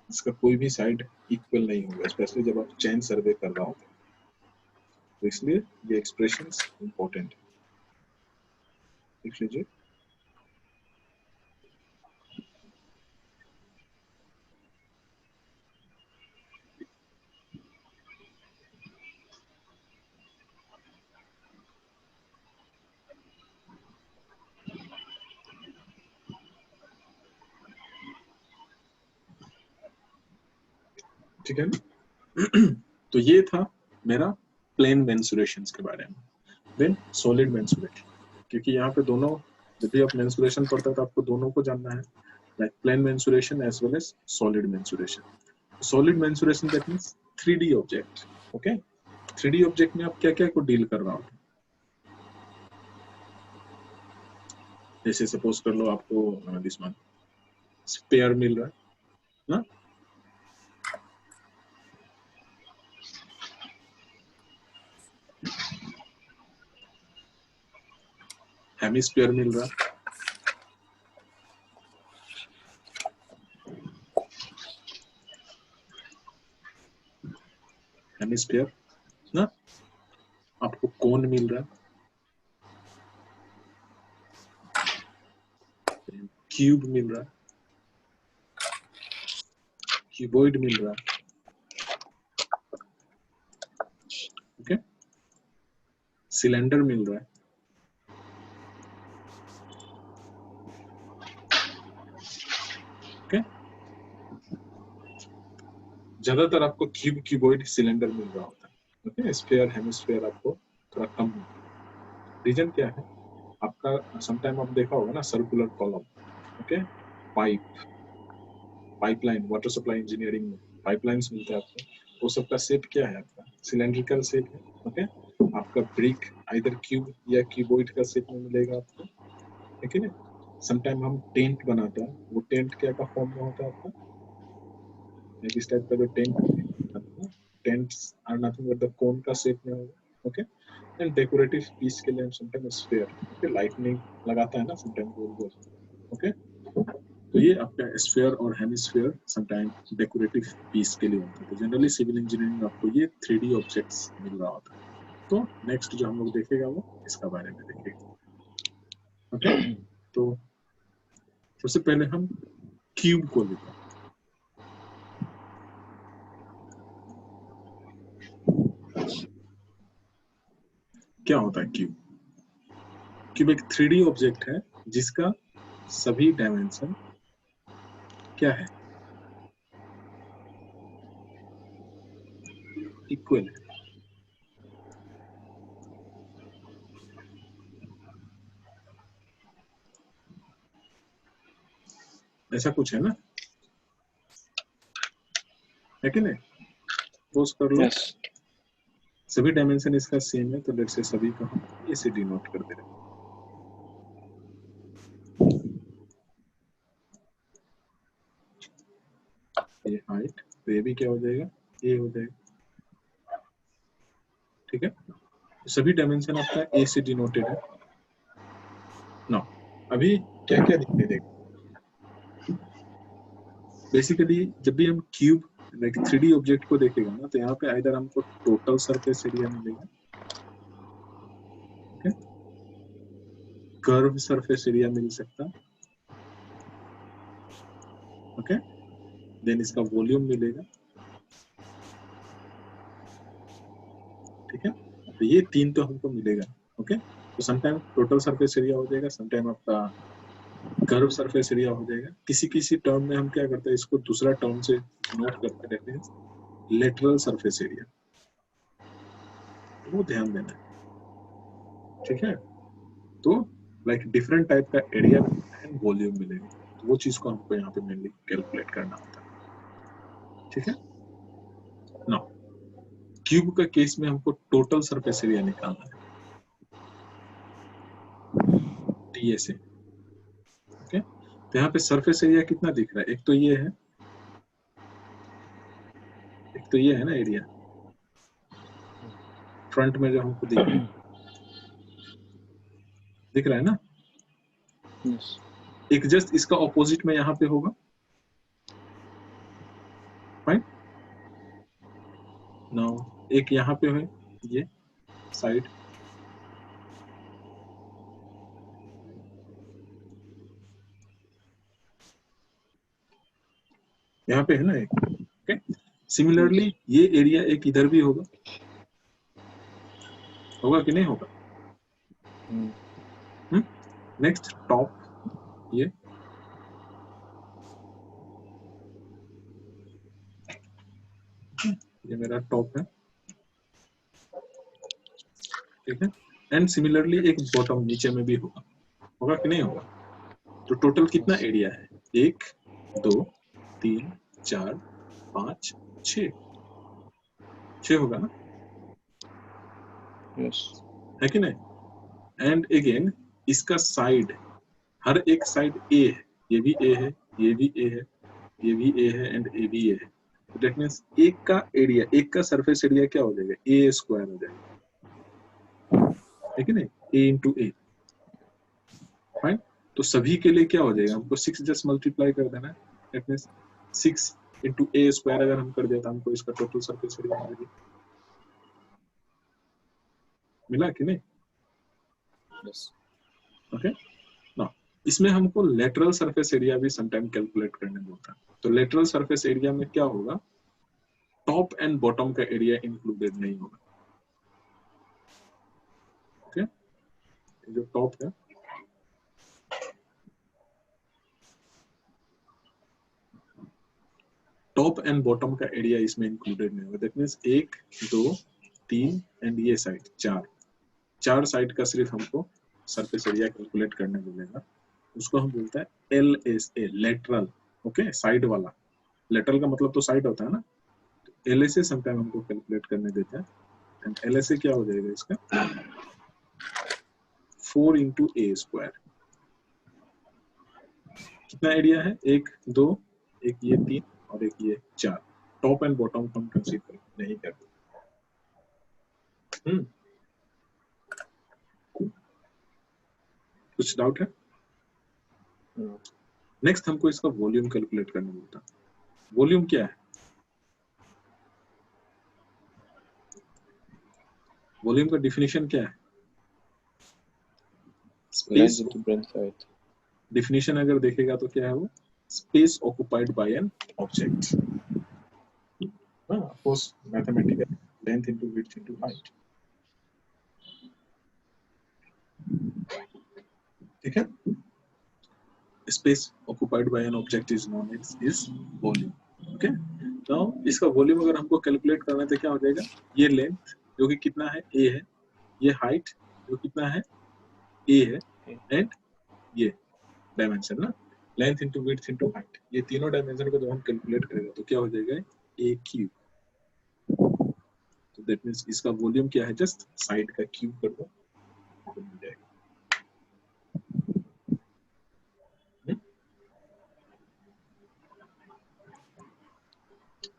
इसका कोई भी साइड इक्वल नहीं होगा, स्पेशली जब आप चेन सर्वे कर रहा होगा, तो इसलिए ये एक्सप्रेशंस इंपॉर्टेंट है। देख लीजिए, ठीक है ना? तो ये था मेरा प्लेन मेंसुरेशंस के बारे में। देन सॉलिड मेंसुरेशन, क्योंकि यहाँ पे दोनों, जब भी आप मेंसुरेशन पढ़ते हैं तो आपको दोनों को जानना है, like plane mensuration as well as solid mensuration. Solid mensuration that means 3D object. Okay, 3D object में आप क्या क्या को डील कर रहा हो? जैसे सपोज कर लो आपको दिस वन स्पेयर मिल रहा है ना, हेमिस्फीयर मिल रहा है, हेमिस्फीयर ना, आपको कोन मिल रहा है, क्यूब मिल रहा है, क्यूबॉइड मिल रहा है, ओके, सिलेंडर मिल रहा है, ओके, ज्यादातर आपको क्यूब क्यूबॉइड सिलेंडर मिल रहा होता है, ओके, स्फीयर हेमिस्फीयर आपको थोड़ा कम मिलता है। रीजन क्या है आपका, समटाइम आप देखा होगा ना circular column, okay, pipeline, water supply engineering में पाइपलाइंस मिलता है आपको, वो सबका शेप क्या है आपका सिलेंड्रिकल शेप है, ओके, आपका ब्रिक आइदर क्यूब या क्यूबॉइड का शेप में मिलेगा आपको, ठीक है ना। समटाइम हम टेंट बनाते हैं, वो टेंट क्या का फॉर्म में होता है आपका, like इस टाइप का जो tent, tents are nothing but the cone का शेप में होगा, ओके, एंड डेकोरेटिव पीस के लिए हम समटाइम स्फीयर, ओके, लाइटनिंग लगाता है ना समटाइम गोल गोल, ओके, तो ये आपका स्फीयर और हेमिस्फीयर समटाइम डेकोरेटिव पीस के लिए होता है। तो जनरली सिविल इंजीनियरिंग आपको ये 3D ऑब्जेक्ट्स मिल रहा होता है। तो नेक्स्ट जो हम लोग देखेगा वो इसका बारे में देखेगा, ओके। तो सबसे पहले हम क्यूब को लेते हैं। क्या होता है क्यूब? क्यूब एक 3D ऑब्जेक्ट है जिसका सभी डायमेंशन क्या है, इक्वल है। ऐसा कुछ है ना, है कि नहीं? सपोज कर लो यस सभी डायमेंशन इसका सेम है, तो लेट्स से सभी को हम ए से डिनोट कर दे रहे हैं। ये हाइट, तो ये भी क्या हो जाएगा, ए हो जाएगा, ठीक है। सभी डायमेंशन आपका ए से डिनोटेड है ना। अभी क्या क्या दिखने देगा, बेसिकली जब भी हम क्यूब लाइक 3D ऑब्जेक्ट को देखेगा ना, तो यहाँ पे आइदर हमको टोटल सरफेस एरिया मिलेगा, ओके, कर्व सरफेस एरिया मिल सकता है, ओके, देन इसका वॉल्यूम मिलेगा, ठीक है। तो ये तीन तो हमको मिलेगा, ओके। तो समटाइम टोटल सरफेस एरिया हो जाएगा, समटाइम आपका कर्व सरफेस एरिया हो जाएगा। किसी किसी टर्म में हम क्या करते हैं, इसको दूसरा टर्म से नोट करते रहते हैं, लेटरल सरफेस एरिया, वो ध्यान देना है, ठीक है। तो लाइक डिफरेंट टाइप का एरिया एंड वॉल्यूम मिलेगा, तो वो चीज को हमको यहाँ पे मेनली कैलकुलेट करना होता है, ठीक है ना। क्यूब का केस में हमको टोटल सरफेस एरिया निकालना है, टीए से, ओके। तो यहाँ पे सरफेस एरिया कितना दिख रहा है, एक तो ये है, एक तो ये है ना एरिया फ्रंट में जो हमको दिख रहा है ना, यस एक जस्ट इसका ऑपोजिट में यहाँ पे होगा, फाइन। नाउ एक यहाँ पे है, ये साइड, यहाँ पे है ना एक, ओके। सिमिलरली ये एरिया एक इधर भी होगा, होगा कि नहीं होगा, नेक्स्ट टॉप, ये मेरा टॉप है, ठीक है। एंड सिमिलरली एक बॉटम नीचे में भी होगा, होगा कि नहीं होगा। तो टोटल कितना एरिया है, 1 2 3 4 5 6, 6 होगा ना, यस है कि नहीं। एंड अगेन इसका साइड हर एक साइड ए है, ये भी ए है, ये भी ए है, ये भी ए है एंड ए भी ए है। दैट मीन्स एक का एरिया, एक का सरफेस एरिया क्या हो जाएगा, ए स्क्वायर हो जाएगा, ठीक है ना, ए इंटू ए। फाइन। तो सभी के लिए क्या हो जाएगा, हमको 6 जस्ट मल्टीप्लाई कर देना है। That means 6 into A square अगर हम कर दें तो हमको इसका टोटल सरफेस एरिया मिल गया। मिला कि नहीं? यस। ओके ना। इसमें हमको लेटरल सरफेस एरिया भी समटाइम कैलकुलेट करने होता है। तो लेटरल सरफेस एरिया में क्या होगा, टॉप एंड बॉटम का एरिया इंक्लूडेड नहीं होगा। ओके, जो टॉप है, टॉप एंड बॉटम का एरिया इसमें इंक्लूडेड नहीं होगा। दैट मीन्स 1 2 3 एंड ये साइड 4 साइड का सिर्फ हमको सरफेस एरिया कैलकुलेट करने मिलेगा। उसको हम बोलते हैं LSA, लेटरल। ओके, साइड वाला। लेटरल का मतलब तो साइड होता है ना, तो LSA समटाइम हमको कैलकुलेट करने देता है। एंड LSA क्या हो जाएगा इसका, 4 इंटू ए स्क्वायर। कितना एरिया है, 1 2, एक ये 3 और एक ये 4। टॉप एंड बॉटम को हम कंसीडर नहीं करते। कुछ डाउट है? नेक्स्ट हमको इसका वॉल्यूम कैलकुलेट करना होता है। वॉल्यूम क्या है, वॉल्यूम का डिफिनीशन क्या है? Length space, into breadth height. Definition अगर देखेगा तो क्या है वो, space occupied by an object. Of course mathematical, length into width into height. ठीक है, space occupied by an object is known as is volume. Okay, तो इसका वॉल्यूम अगर हमको कैलकुलेट करना है तो क्या हो जाएगा, ये लेंथ जो कि कितना है, ए है, ये हाइट जो कितना है, ए है, एंड ये डायमेंशन ना, length into width into height, ये तीनों डायमेंशन को जब हम कैलकुलेट करेंगे तो क्या हो जाएगा, ए क्यूब। तो दैट मींस इसका वॉल्यूम क्या है, जस्ट साइड का क्यूब कर दो तो मिल जाएगा।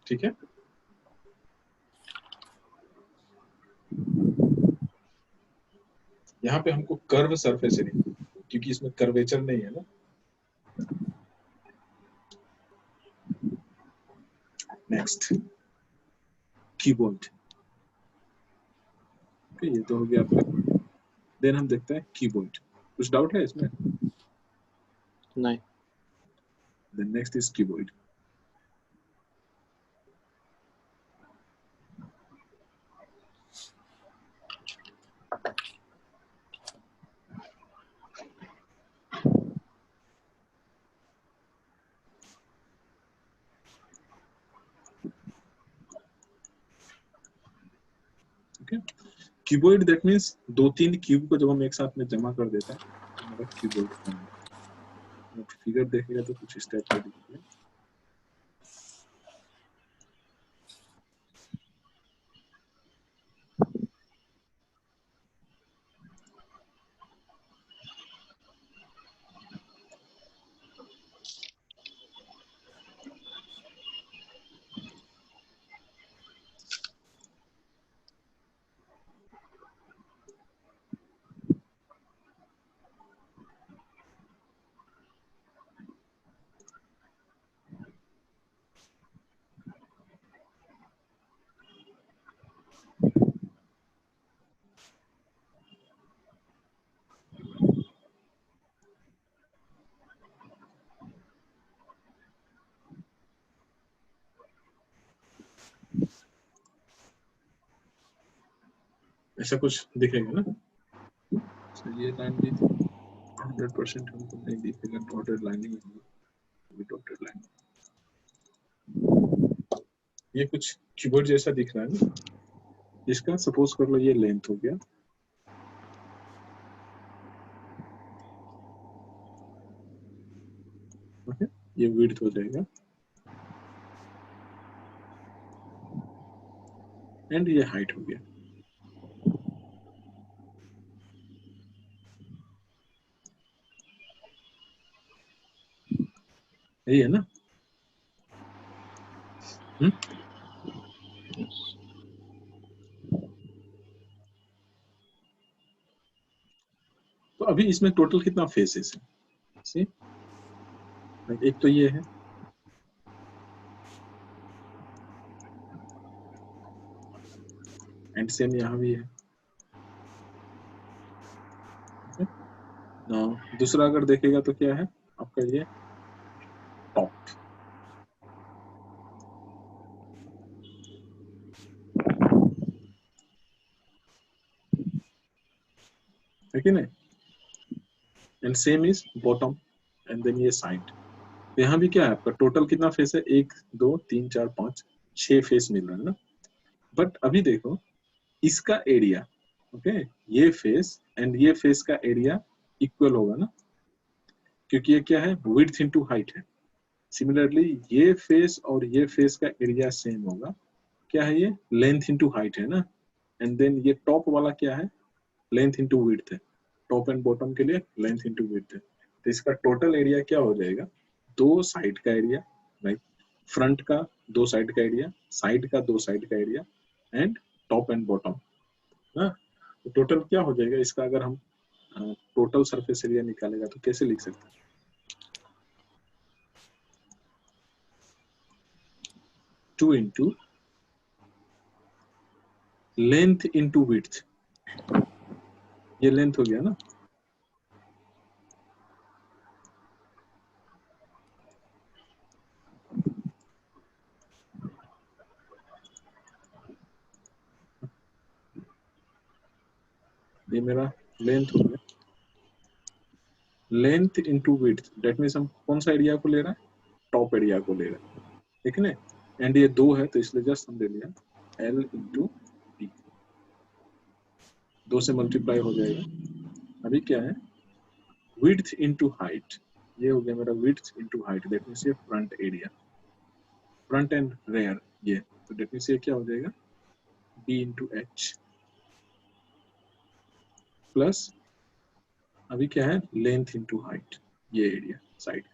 ठीक है, यहाँ पे हमको कर्व सरफेस एरिया, क्योंकि इसमें कर्वेचर नहीं है ना। Next keyboard. ये तो हो गया आपका। देन हम देखते हैं कीबोर्ड। कुछ डाउट है इसमें? नहीं। Then next is keyboard. Keyboard that means 2-3 cube को जब हम एक साथ में जमा कर देते हैं तो हमारा कीबोर्ड बन जाता है। फिगर देखेगा तो कुछ इस टाइप का दिखेगा। ऐसा कुछ दिखेगा ना। तो ये लाइन भी 100% हमको नहीं दिखेगा, डॉटेड लाइनिंग है, डॉटेड लाइन। ये कुछ कीबोर्ड जैसा दिख रहा है ना। इसका सपोज कर लो ये लेंथ हो गया, ओके, ये विड्थ हो जाएगा एंड ये हाइट हो गया। यही है ना? तो अभी इसमें टोटल कितना फेसेस है? सी, एक तो ये है, एंड सेम यहाँ भी है। दूसरा अगर देखेगा तो क्या है आपका ये टॉप, है कि नहीं? And same is bottom, and then ये साइड। तो यहाँ भी क्या है आपका टोटल कितना फेस है? 1 2 3 4 5 6 फेस मिल रहा है ना। बट अभी देखो इसका एरिया, ओके, ये फेस एंड ये फेस का एरिया इक्वल होगा ना, क्योंकि ये क्या है? विड्थ इनटू हाइट है। सिमिलरली ये फेस और ये फेस का एरिया सेम होगा। क्या है ये? लेंथ इनटू हाइट है ना। एंड देन ये टॉप वाला क्या है? लेंथ इनटू विड्थ है। टॉप एंड बॉटम के लिए लेंथ इनटू विड्थ है। तो इसका टोटल एरिया क्या हो जाएगा? दो साइड का एरिया, राइट, फ्रंट का दो साइड का एरिया, साइड का दो साइड का area, and top and bottom ना। तो टोटल क्या हो जाएगा इसका? अगर हम टोटल सरफेस एरिया निकालेगा तो कैसे लिख सकते हैं? 2 इंटू लेंथ इंटू विड्थ, ये लेंथ हो गया ना। ये मेरा लेंथ हो गया, length into width, that means हम कौन सा एरिया को ले रहे हैं? टॉप एरिया को ले रहे हैं, ठीक है ना। एंड ये 2 है तो इसलिए जस्ट हम ले लिया L इंटू डी, 2 से मल्टीप्लाई हो जाएगा। अभी क्या है? विड्थ इंटू हाइट, ये हो गया मेरा width into height, that means ये front area, front and rear ये, तो डेट मीन्स ये क्या हो जाएगा? B इंटू एच प्लस अभी क्या है? लेंथ इंटू हाइट, ये एरिया साइड,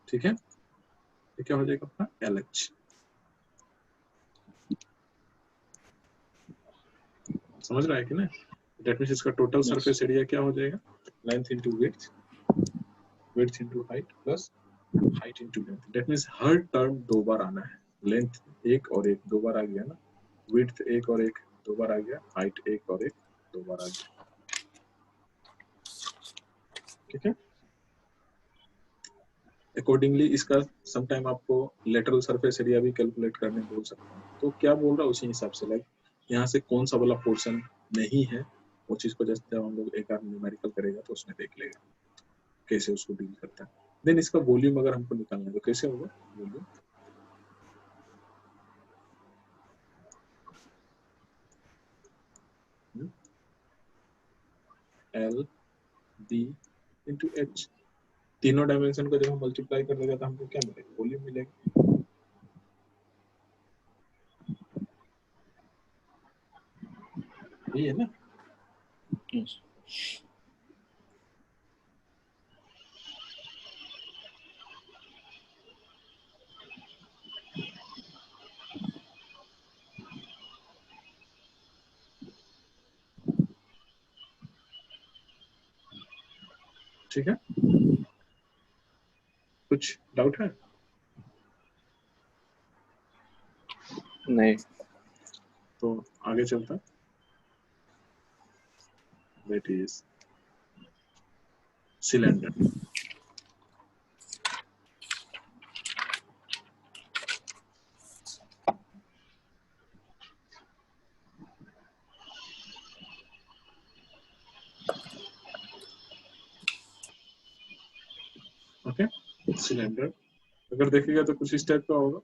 ठीक है। ये क्या हो जाएगा अपना? LH। समझ रहा है कि नहीं? डेट मीन्स इसका टोटल सरफेस एरिया क्या हो जाएगा? Length into width, width into height plus height into length. That means her term 2 बार आना है। लेंथ एक और एक 2 बार आ गया ना, विड्थ एक और एक 2 बार आ गया, हाइट एक और एक 2 बार आ गया, ठीक है। अकॉर्डिंगली इसका समटाइम आपको लेटरल सरफेस एरिया भी कैलकुलेट करने बोल सकता हूँ। तो क्या बोल रहा है उसी हिसाब से, लाइक यहाँ से कौन सा वाला पोर्शन नहीं है, वो चीज को जैसे जब हम लोग एक आध न्यूमेरिकल करेगा तो उसमें देख लेगा कैसे उसको डील करता है। देन इसका वॉल्यूम अगर हमको निकालना है तो कैसे होगा? Volume L D into H, तीनों डायमेंशन को जब हम मल्टीप्लाई कर देगा तो हमको क्या मिलेगा? वॉल्यूम मिलेगा। यही है ना। ठीक है, कुछ डाउट है? नहीं। तो आगे चलता, that is cylinder. Okay, cylinder अगर देखेगा तो कुछ इस टाइप का होगा।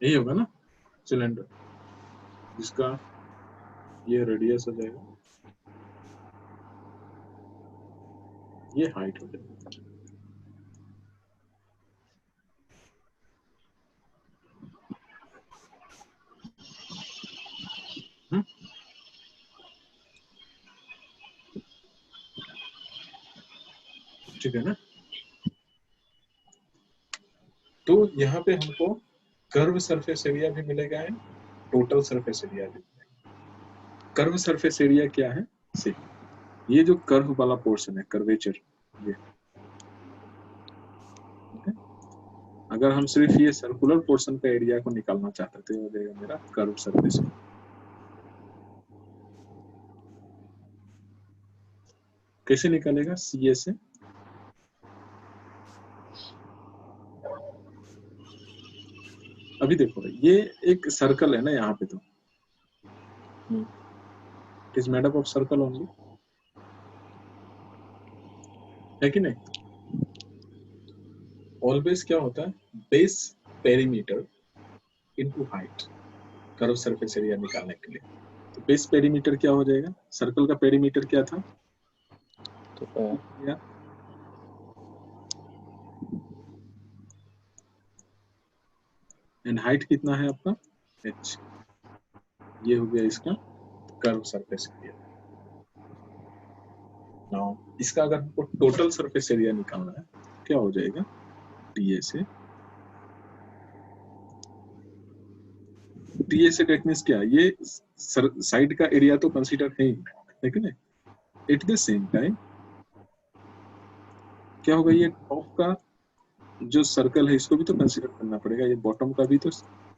यही होगा ना सिलेंडर, जिसका ये रेडियस हो जाएगा, ये हाइट हो जाएगा। ठीक है ना। तो यहाँ पे हमको कर्व सरफेस एरिया भी मिलेगा है, टोटल सरफेस एरिया भी मिलेगा। कर्व सरफेस एरिया क्या है, सी ये जो कर्व वाला पोर्शन है, कर्वेचर, ये okay? अगर हम सिर्फ ये सर्कुलर पोर्शन का एरिया को निकालना चाहते थे, वो देगा मेरा कर्व सरफेस। कैसे निकालेगा, सीए से अभी देखो ये एक सर्कल है ना यहाँ पे, तो it is made up of circle only, है कि नहीं। ऑलवेज क्या होता है, base perimeter into height, curve surface area निकालने के लिए। तो बेस पेरीमीटर क्या हो जाएगा, सर्कल का पेरीमीटर क्या था, या एंड हाइट कितना है आपका, h। ये हो गया इसका कर्व सरफेस एरिया। नाउ इसका अगर हमको टोटल सरफेस एरिया निकालना है, क्या हो जाएगा, टीए से, टीए से डेट मीन्स क्या, ये साइड का एरिया तो कंसीडर है ही, है कि नहीं। एट द सेम टाइम क्या होगा, ये टॉप का जो सर्कल है इसको भी तो कंसीडर करना पड़ेगा, ये बॉटम का भी तो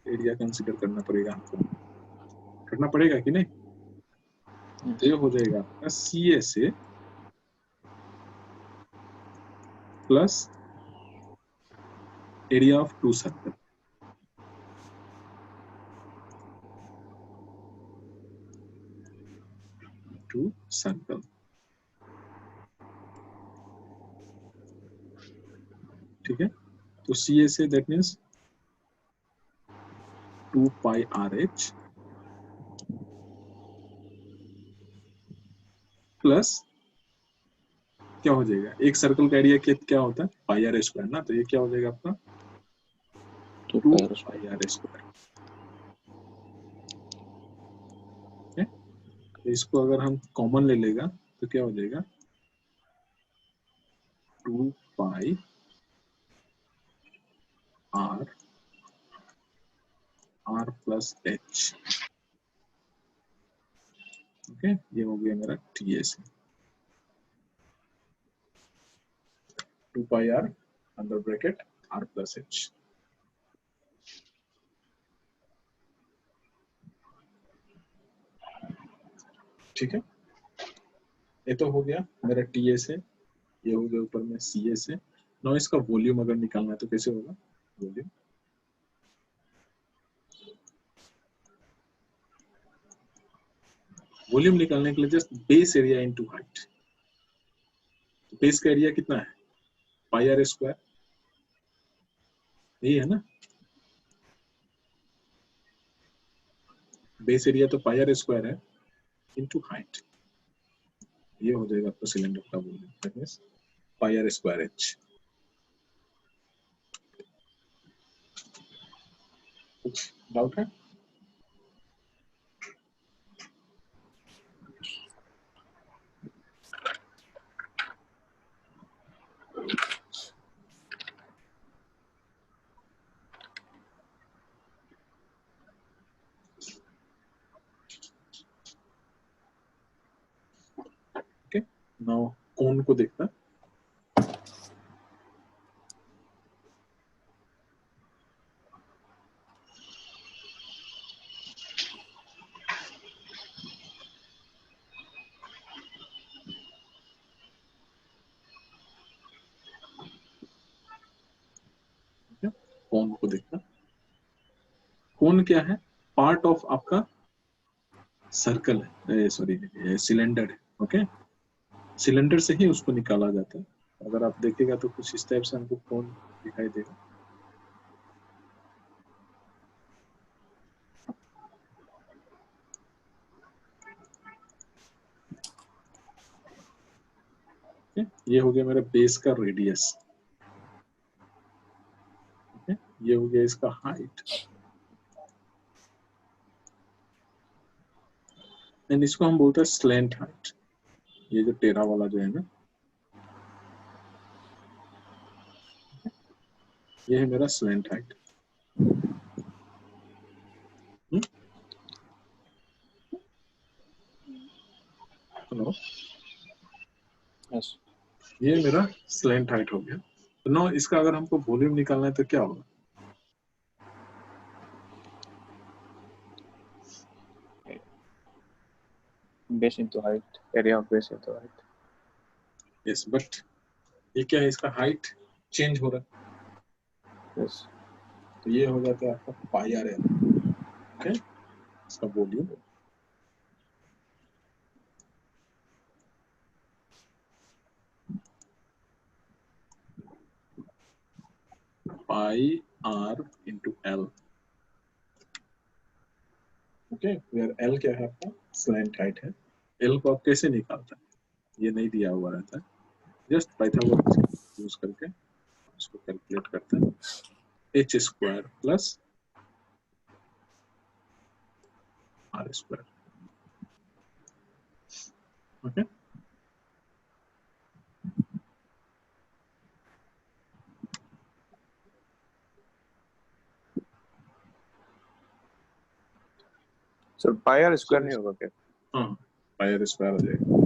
एरिया कंसीडर करना पड़ेगा हमको, करना पड़ेगा कि नहीं। तो ये हो जाएगा आपका सी ए से plus area of two circle, two circle, ठीक है। तो सी ए से that means 2 pi R H plus क्या हो जाएगा, एक सर्कल का एरिया क्या होता है, पाई आर स्क्वायर ना, तो ये क्या हो जाएगा आपका 2 पाई आर स्क्वायर। तो इसको अगर हम कॉमन ले लेगा तो क्या हो जाएगा 2 pi r r plus h. Okay, ये हो गया मेरा T S, 2 pi r under bracket r plus h. ठीक है, ये तो हो गया मेरा टी ए से, ये हो गया ऊपर में सी ए से। नाउ इसका वॉल्यूम अगर निकालना है तो कैसे होगा, वॉल्यूम वॉल्यूम निकालने के लिए just base area into height. Base का एरिया कितना है, पाई आर स्क्वायर, यही है ना। बेस एरिया तो पाई आर स्क्वायर है इनटू हाइट, ये हो जाएगा आपका सिलेंडर का volume, that means pi r square H. कुछ डाउट है, ओके। नाउ कोन को देखना, कोन को देखना। कोन क्या है, पार्ट ऑफ आपका सर्कल है, सॉरी सिलेंडर है। ओके, सिलेंडर से ही उसको निकाला जाता है। अगर आप देखेगा तो कुछ इस टाइप से हमको कोन दिखाई देगा। ये हो गया मेरा बेस का रेडियस, ये हो गया इसका हाइट, एंड इसको हम बोलते हैं स्लैंट हाइट। ये जो टेढ़ा वाला जो है ना, ये है मेरा स्लैंट हाइट। हेलो, यस ये मेरा स्लैंट हाइट हो गया। तो नो, इसका अगर हमको वॉल्यूम निकालना है तो क्या होगा? Base into height, area of base into height. Yes, but ये क्या है, इसका हाइट चेंज हो रहा है, यस तो ये हो जाता है आपका पाई आर एल। ओके, इसका volume pi r into L. Okay, where L क्या है आपका स्लैंट हाइट है। एल को आप कैसे निकालते हैं? ये नहीं दिया हुआ रहता है, जस्ट पाइथागोरस यूज करके उसको कैलकुलेट करते हैं। H square plus r square. Okay, sir pi r square नहीं होगा क्या? हाँ, पाई आर स्क्वायर हो जाएगा।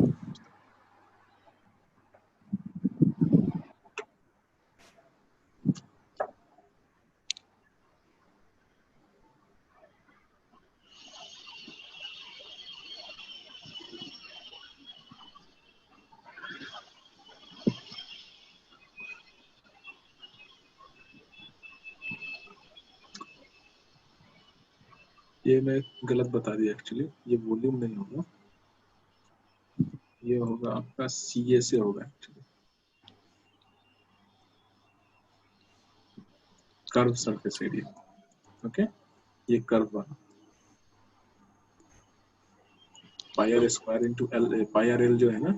ये मैं गलत बता दिया एक्चुअली, ये वॉल्यूम नहीं होगा, ये होगा आपका सी ए से होगा actually, curve surface area. Okay, ये कर्व बना pi r square into l. Pi r l जो है ना,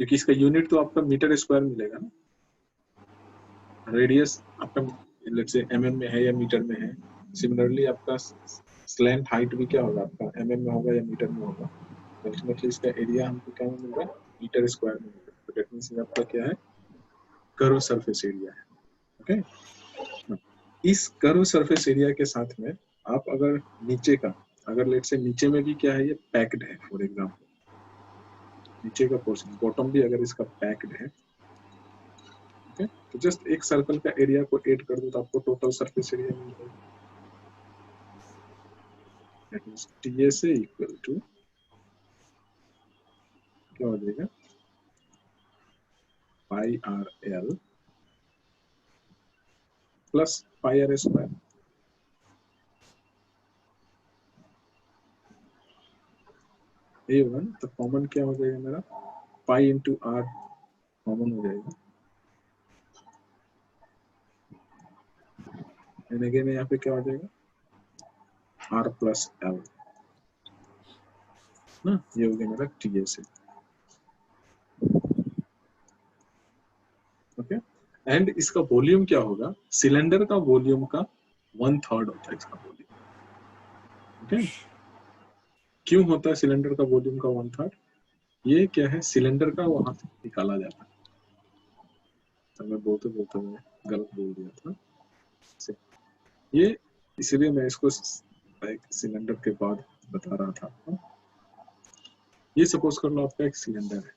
क्योंकि इसका यूनिट तो आपका मीटर स्क्वायर मिलेगा ना, रेडियस आपका लेट्स से एमएम में है या मीटर में है। सिमिलरली आपका स्लैंट हाइट भी क्या होगा आपका, एमएम में होगा या मीटर में होगा। अल्टीमेटली इसका एरिया हमको क्या में मिलेगा, मीटर स्क्वायर में मिलेगा। तो दैट मींस आपका क्या है, कर्व सरफेस एरिया है। ओके, इस कर्व सरफेस एरिया के साथ में आप अगर नीचे का, अगर लेट्स से नीचे में भी क्या है, ये पैक्ड है फॉर एग्जांपल, नीचे का पोर्शन बॉटम भी अगर इसका पैक्ड है, ओके, तो जस्ट एक सर्कल का एरिया को ऐड कर दो तो आपको टोटल सरफेस एरिया मिल जाएगा। That means TSA equal to क्या हो जाएगा, pi r l plus pi r square. A one तो कॉमन क्या हो जाएगा मेरा, पाई इंटू आर कॉमन हो जाएगा, एंड अगेन यहाँ पे क्या हो जाएगा, आर प्लस एल ना, ये हो गया मेरा टीएसए। ओके, एंड इसका वॉल्यूम क्या होगा, सिलेंडर का वॉल्यूम का 1/3 होता है इसका वॉल्यूम। ओके, क्यों होता है सिलेंडर का वॉल्यूम का 1/3? ये क्या है, सिलेंडर का वहां से निकाला जाता है। तो मैं बोलते बोलते मैं गलत बोल दिया था, ये इसीलिए मैं इसको एक सिलेंडर के बाद बता रहा था आपको। ये सपोज कर लो आपका एक सिलेंडर है,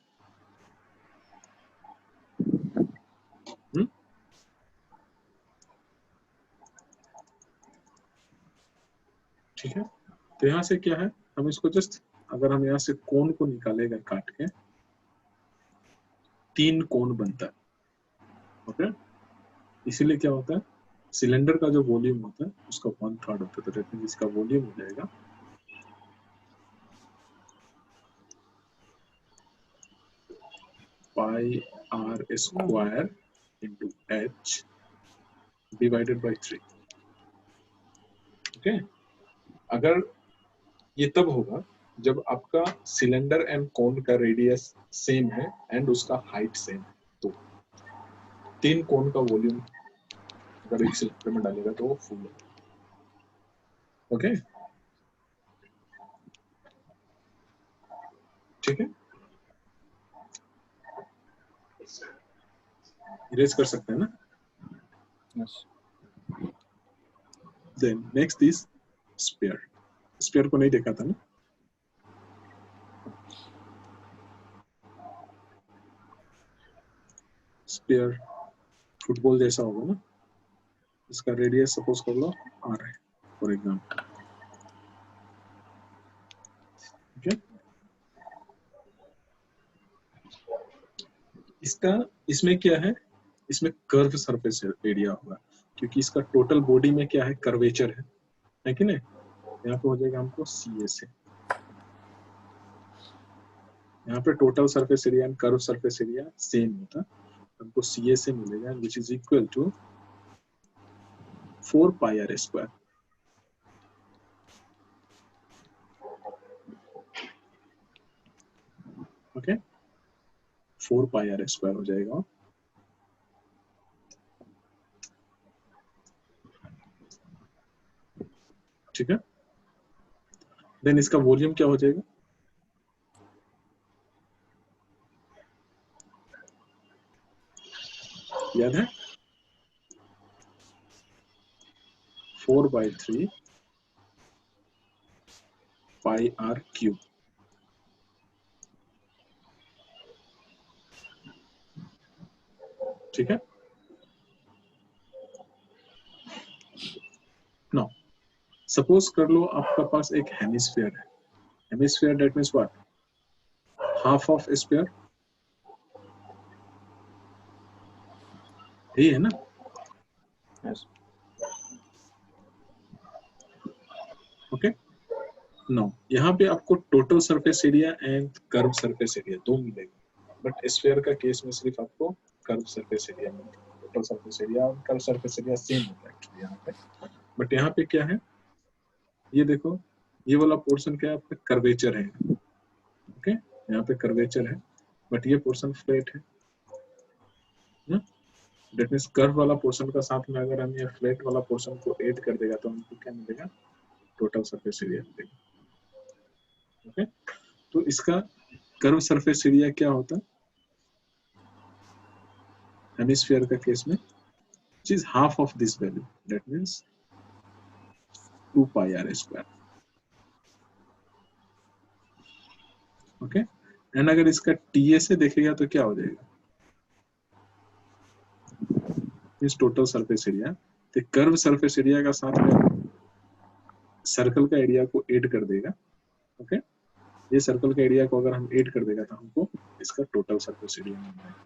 ठीक है। तो यहाँ से क्या है, हम इसको जस्ट, अगर हम यहाँ से कोण को निकालेगा काट के, 3 कोण बनता है। ओके, इसीलिए क्या होता है, सिलेंडर का जो वॉल्यूम होता है उसका 1/3 होता है। तो डेट मींस इसका वॉल्यूम हो जाएगा pi r square into h divided by 3। Okay, अगर ये तब होगा जब आपका सिलेंडर एंड कोन का रेडियस सेम है एंड उसका हाइट सेम है, तो 3 कोन का वॉल्यूम अगर एक सिलेंडर में डालेगा तो वो फुल है। ओके, ठीक है, इरेज कर सकते हैं ना। Yes Then next is sphere. Sphere को नहीं देखा था ना? Sphere फुटबॉल जैसा होगा ना? इसका रेडियस सपोज कर लो r है, फॉर एग्जाम्पल. Okay? इसमें क्या है? इसमें कर्व सरफेस एरिया होगा, क्योंकि इसका टोटल बॉडी में क्या है? कर्वेचर है कि नहीं? यहाँ पे हो जाएगा हमको CA से. यहाँ पे total surface area and curve surface area same होता, हमको CA से मिलेगा, which is equal to 4 pi r square. Okay, 4 pi r square हो जाएगा. ठीक है. देन इसका वॉल्यूम क्या हो जाएगा? याद है? 4/3 pi r cube. ठीक है. नो, सपोज कर लो आपका पास एक हेमिस्फीयर है. Hemisphere that means what? Half of sphere. यही है ना? Yes. ओके. नो, यहाँ पे आपको total surface area and curve surface area दो मिलेगा, बट स्फीयर का केस में सिर्फ आपको कर्व सरफेस एरिया मिलेगा. टोटल सरफेस एरिया और कर्व सरफेस एरिया सेम होता है एक्चुअली यहाँ पे. बट यहाँ पे क्या है? ये देखो, ये वाला पोर्शन क्या है? आपका कर्वेचर है. ओके, यहाँ पे कर्वेचर है, बट ये पोर्शन फ्लैट है ना? दैट मींस कर्व वाला पोर्शन का साथ में अगर हम ये फ्लैट वाला पोर्शन को ऐड कर देगा तो हमको क्या मिलेगा? टोटल सरफेस एरिया मिलेगा. ओके, तो इसका कर्व सरफेस एरिया क्या होता है हेमिस्फीयर का केस में? which is half of this value, that means 2 pi r square. Okay, and अगर इसका TA से देखेगा तो क्या हो जाएगा? इस टोटल सरफेस एरिया, तो कर्व सरफेस एरिया का साथ में सर्कल का एरिया को ऐड कर देगा. ओके, ये सर्कल का एरिया को अगर हम ऐड कर देगा तो हमको इसका टोटल सरफेस एरिया मिल जाएगा.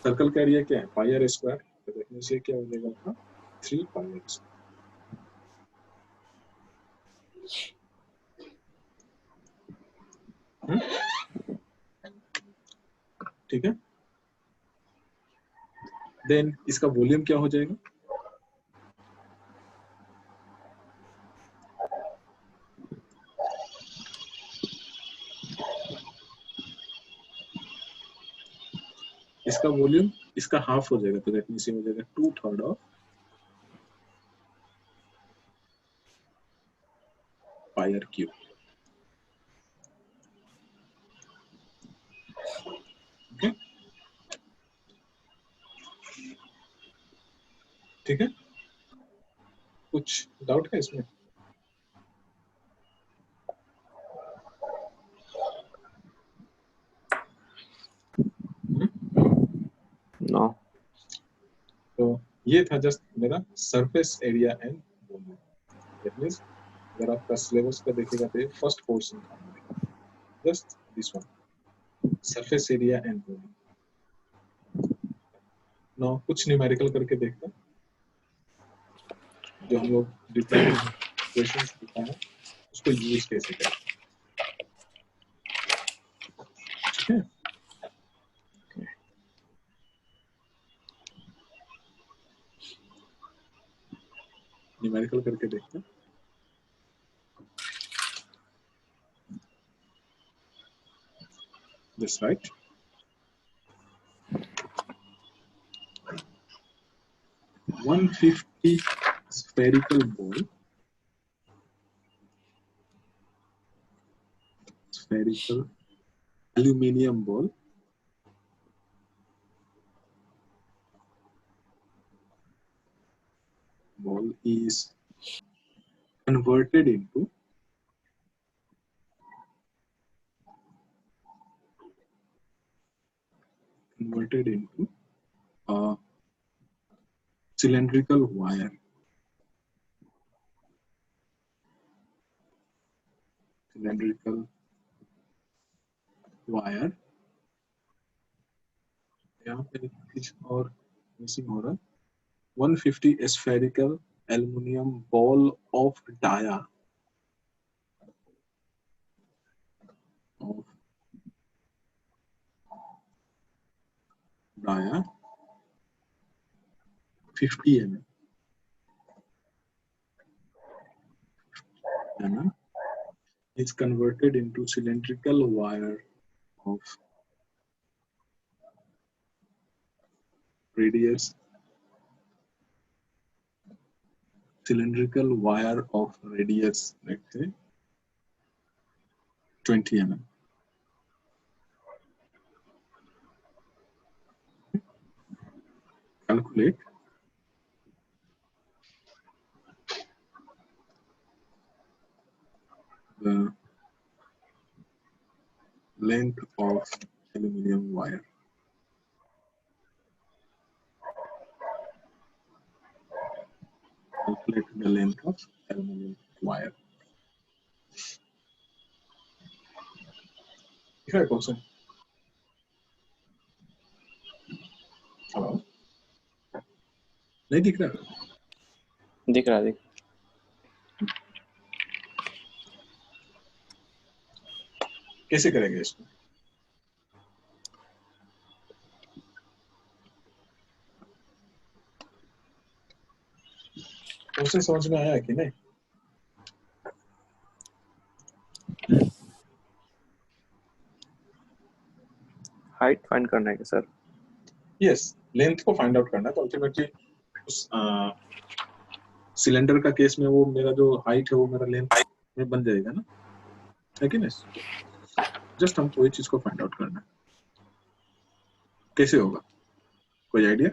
सर्कल का एरिया क्या है? पाई आर स्क्वायर. तो देखने से क्या हो जाएगा आपका? 3 पाई आर स्क्वायर. ठीक है. देन इसका वॉल्यूम क्या हो जाएगा? इसका वॉल्यूम इसका हाफ हो जाएगा, तो दैट मींस ये हो जाएगा 2/3 of pi r cube. Okay, ठीक है. कुछ डाउट है इसमें? No. तो ये था जस्ट मेरा surface area and volume. That means अगर आपका सिलेबस का देखिएगा तो फर्स्ट पोर्शन था just this one, surface area and volume. No, कुछ न्यूमेरिकल करके देखते हैं जो हम लोग डिफरेंट क्वेश्चंस दिखा है उसको यूज कैसे करें. ठीक है. न्यूमेरिकल करके देखते हैं. That's right. $150 spherical ball, spherical aluminium ball cable is converted into a cylindrical wire. यहाँ पे कुछ और मिसिंग हो रहा है. 150 spherical aluminum ball of dia of 50 mm is converted into cylindrical wire of radius 20 mm. Calculate the length of aluminum wire. Calculate the length of aluminum wire. दिख रहा है क्वेश्चन? नहीं दिख रहा? दिख रहा. कैसे करेंगे इसको? क्वेश्चन समझ में आया कि नहीं? हाइट फाइंड करना है सर. यस, लेंथ को फाइंड आउट करना है. तो अल्टीमेटली उस सिलेंडर का केस में वो मेरा जो हाइट है वो मेरा लेंथ में बन जाएगा ना, है कि नहीं? जस्ट हमको ये चीज को फाइंड आउट करना है. कैसे होगा? कोई आइडिया?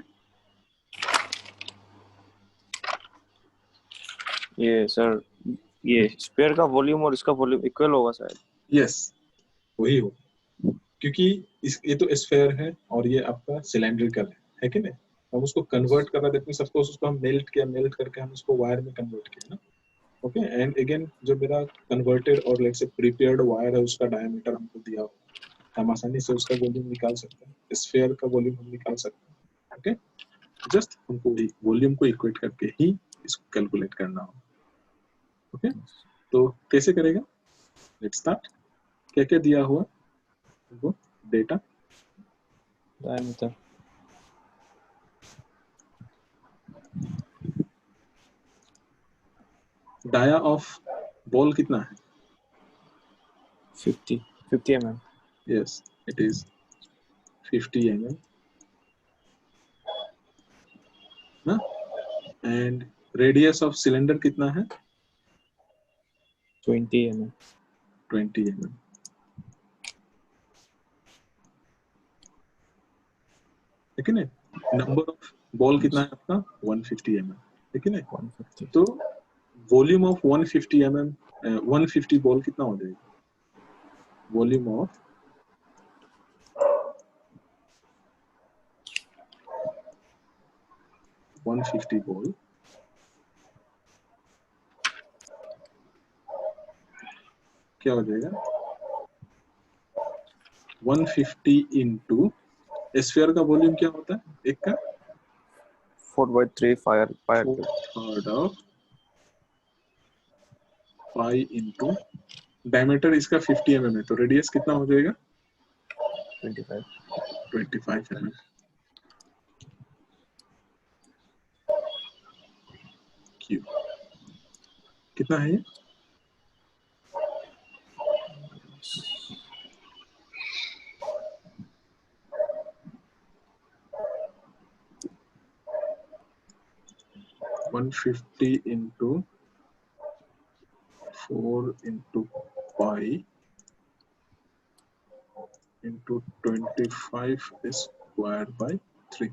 ये सर, ये स्फीयर का वॉल्यूम और इसका वॉल्यूम इक्वल होगा शायद. यस, वही हो, क्योंकि ये तो स्फीयर है और ये आपका सिलेंड्रिकल है कि नहीं? हम उसको कन्वर्ट कर रहे थे, सपोज उसको हम मेल्ट करके हम उसको वायर में कन्वर्ट किया ना. ओके, एंड अगेन जो मेरा कन्वर्टेड और लेट्स से प्रिपेयर्ड वायर है उसका डायमीटर हमको दिया हो, हम आसानी से उसका वॉल्यूम निकाल सकते हैं. स्फीयर का वॉल्यूम हम निकाल सकते हैं. ओके, जस्ट हमको वॉल्यूम को इक्वेट करके ही इसको कैलकुलेट करना हो. ओके, तो कैसे करेगा? Let's start. क्या क्या दिया हुआ हमको data? Diameter dia of ball कितना है? 50 mm. Yes, it is 50 mm ना. एंड रेडियस ऑफ सिलेंडर कितना है? 20 mm. 20 mm. ठीक है ना. नंबर ऑफ बॉल कितना है आपका? 150 mm. ठीक है ना. 150. तो वॉल्यूम ऑफ 150 mm 150 बॉल कितना हो जाएगा? वॉल्यूम ऑफ 150 बॉल क्या हो जाएगा? 150 इंटू स्फीयर का वॉल्यूम क्या होता है एक का? 4/3 फायर 4/3 ऑफ 5 इंटू डायमीटर इसका 50 mm है, तो रेडियस कितना हो जाएगा? 25 mm. क्यू कितना है ये? One 150 into 4 into 5 into 25 square by 3.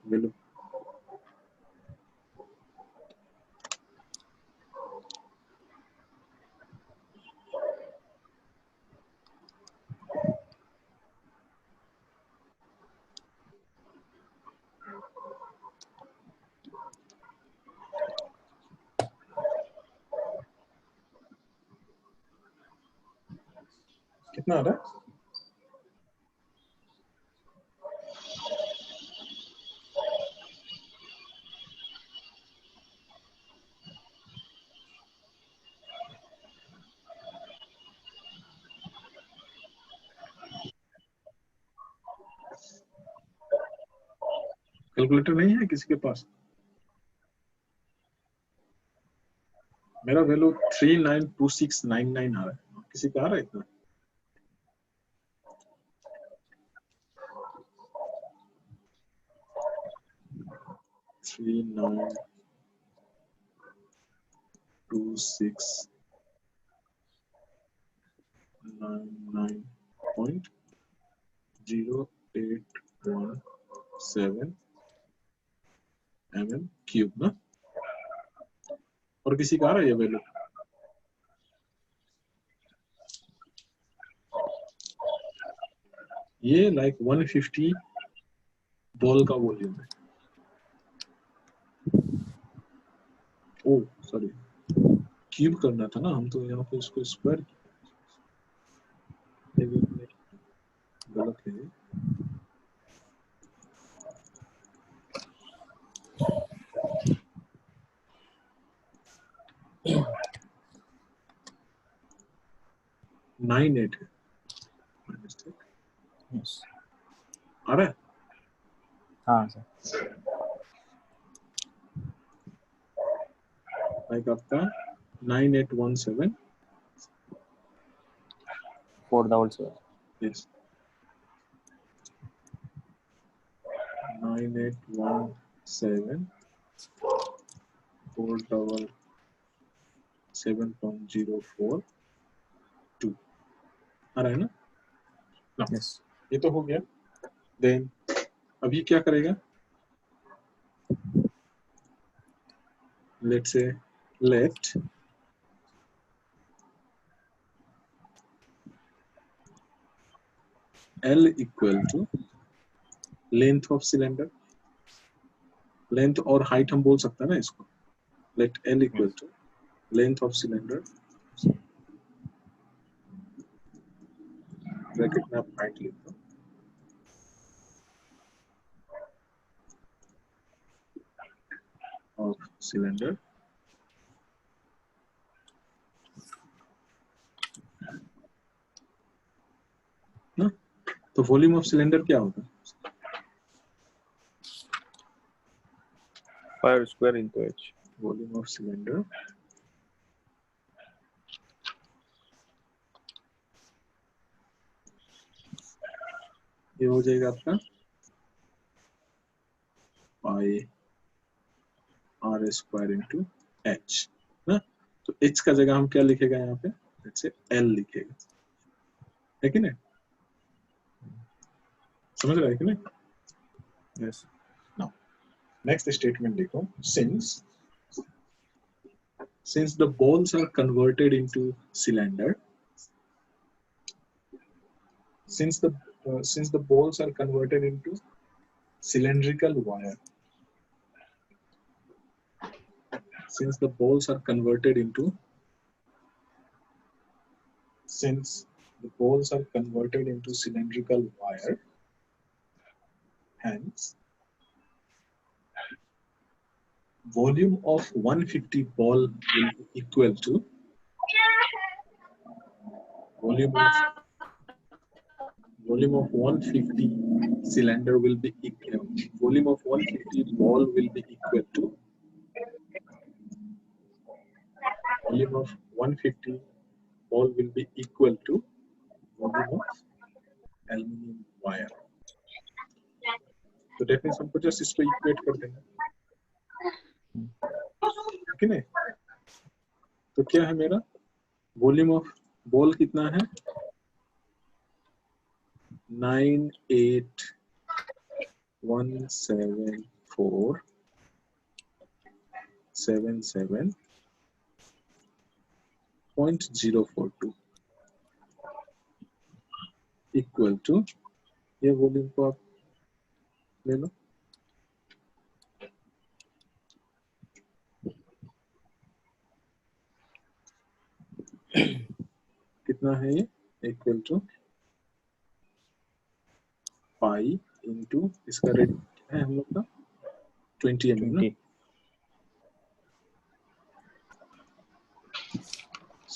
Value कितना आ रहा है? कैलकुलेटर नहीं है किसी के पास? मेरा वैल्यू 392699 आ रहा है, किसी का आ रहा है इतना? Three nine two six 99.0817 mm cube ना? और किसी का आ रहा है ये वैल्यू? ये लाइक 150 बॉल का वॉल्यूम है। ओ सॉरी, क्यूब करना था ना, हम तो यहाँ पे इसको स्क्वायर गलत है। नाइन एट है, Yes. आ रहा है? हाँ सर। लाइक आपका 9817 477. yes 9817 477.042 आ रहा है ना? Yes. ये तो हो गया। देन अभी क्या करेगा? Let's say let L equal to length of cylinder, length और हाइट हम बोल सकते हैं ना इसको। Let L equal to length of cylinder, bracket में आप हाइट लिख दो, ऑफ सिलेंडर ना। तो वॉल्यूम ऑफ सिलेंडर क्या होगा? 5 square into h. Volume of cylinder ये हो जाएगा आपका pi r square into H ना। तो एच का जगह हम क्या लिखेगा यहाँ पे? जैसे एल लिखेगा, है कि नहीं? समझ रहा है कि नहीं? Yes. नाउ नेक्स्ट स्टेटमेंट देखो, since the balls are converted into cylinder, since the balls are converted into cylindrical wire, since the balls are converted into cylindrical wire, hence volume of 150 ball will be equal to volume of 150 cylinder will be equal, volume of 150 ball will be equal to volume of 150 ball will be equal to volume of aluminum wire। तो definition हमको just इसको equate कर देंगे, ठीक है? तो क्या है मेरा वॉल्यूम ऑफ बॉल कितना है? 981747.042 इक्वल टू, ये वॉल्यूम को आप ले लो, कितना है ये? इक्वल टू पाई इंटू इसका रेट है हम लोग का 20 mm ना 20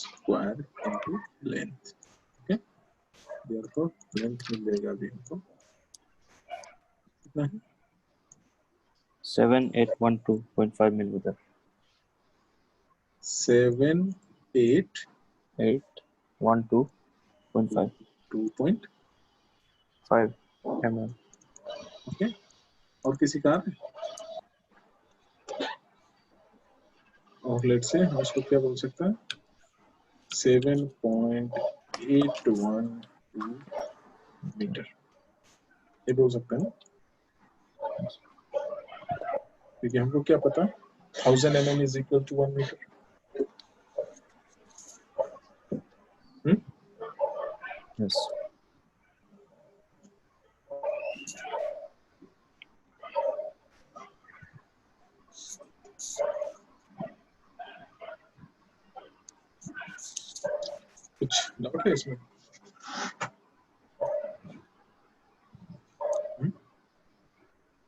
square into length. Okay, therefore length मिल जाएगा अभी हमको कितना है 7812.5 millimeter 782.5 812.5 mm ओके। और किसी का है? और लेट से हम इसको क्या बोल सकते हैं 7.812 मीटर ये बोल सकते हैं ना, क्योंकि हमको क्या पता 1000 mm is equal to 1 metre. yes कुछ डाउट है इसमें?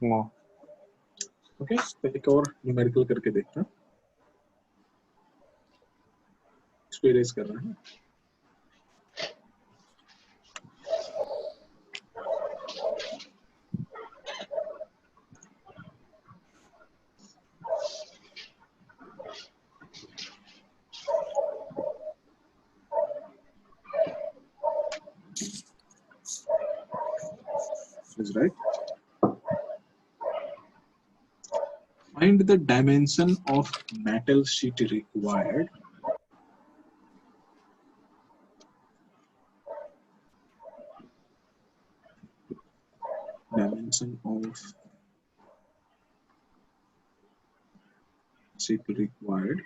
no ओके, तो एक और न्यूमेरिकल करके देखते हैं, इसको इरेज कर रहे हैं। Is right. Find the dimension of metal sheet required dimension of sheet required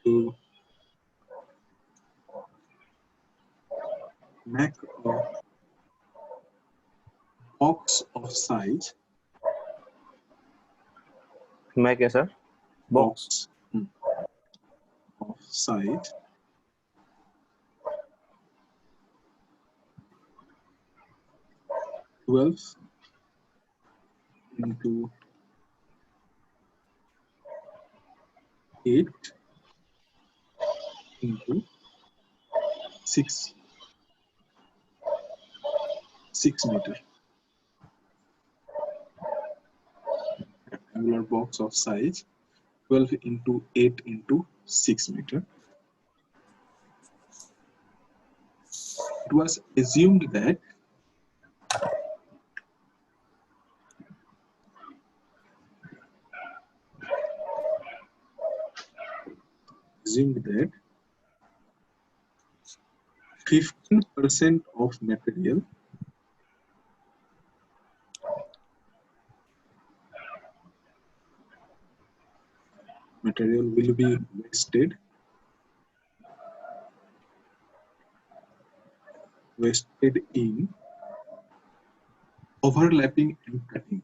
to make a box of size मैं क्या sir box of size 12 into 8 into 6 meter rectangular box of size 12 into 8 into 6 meter. It was assumed that assumed that 15% of material will be wasted in overlapping and cutting.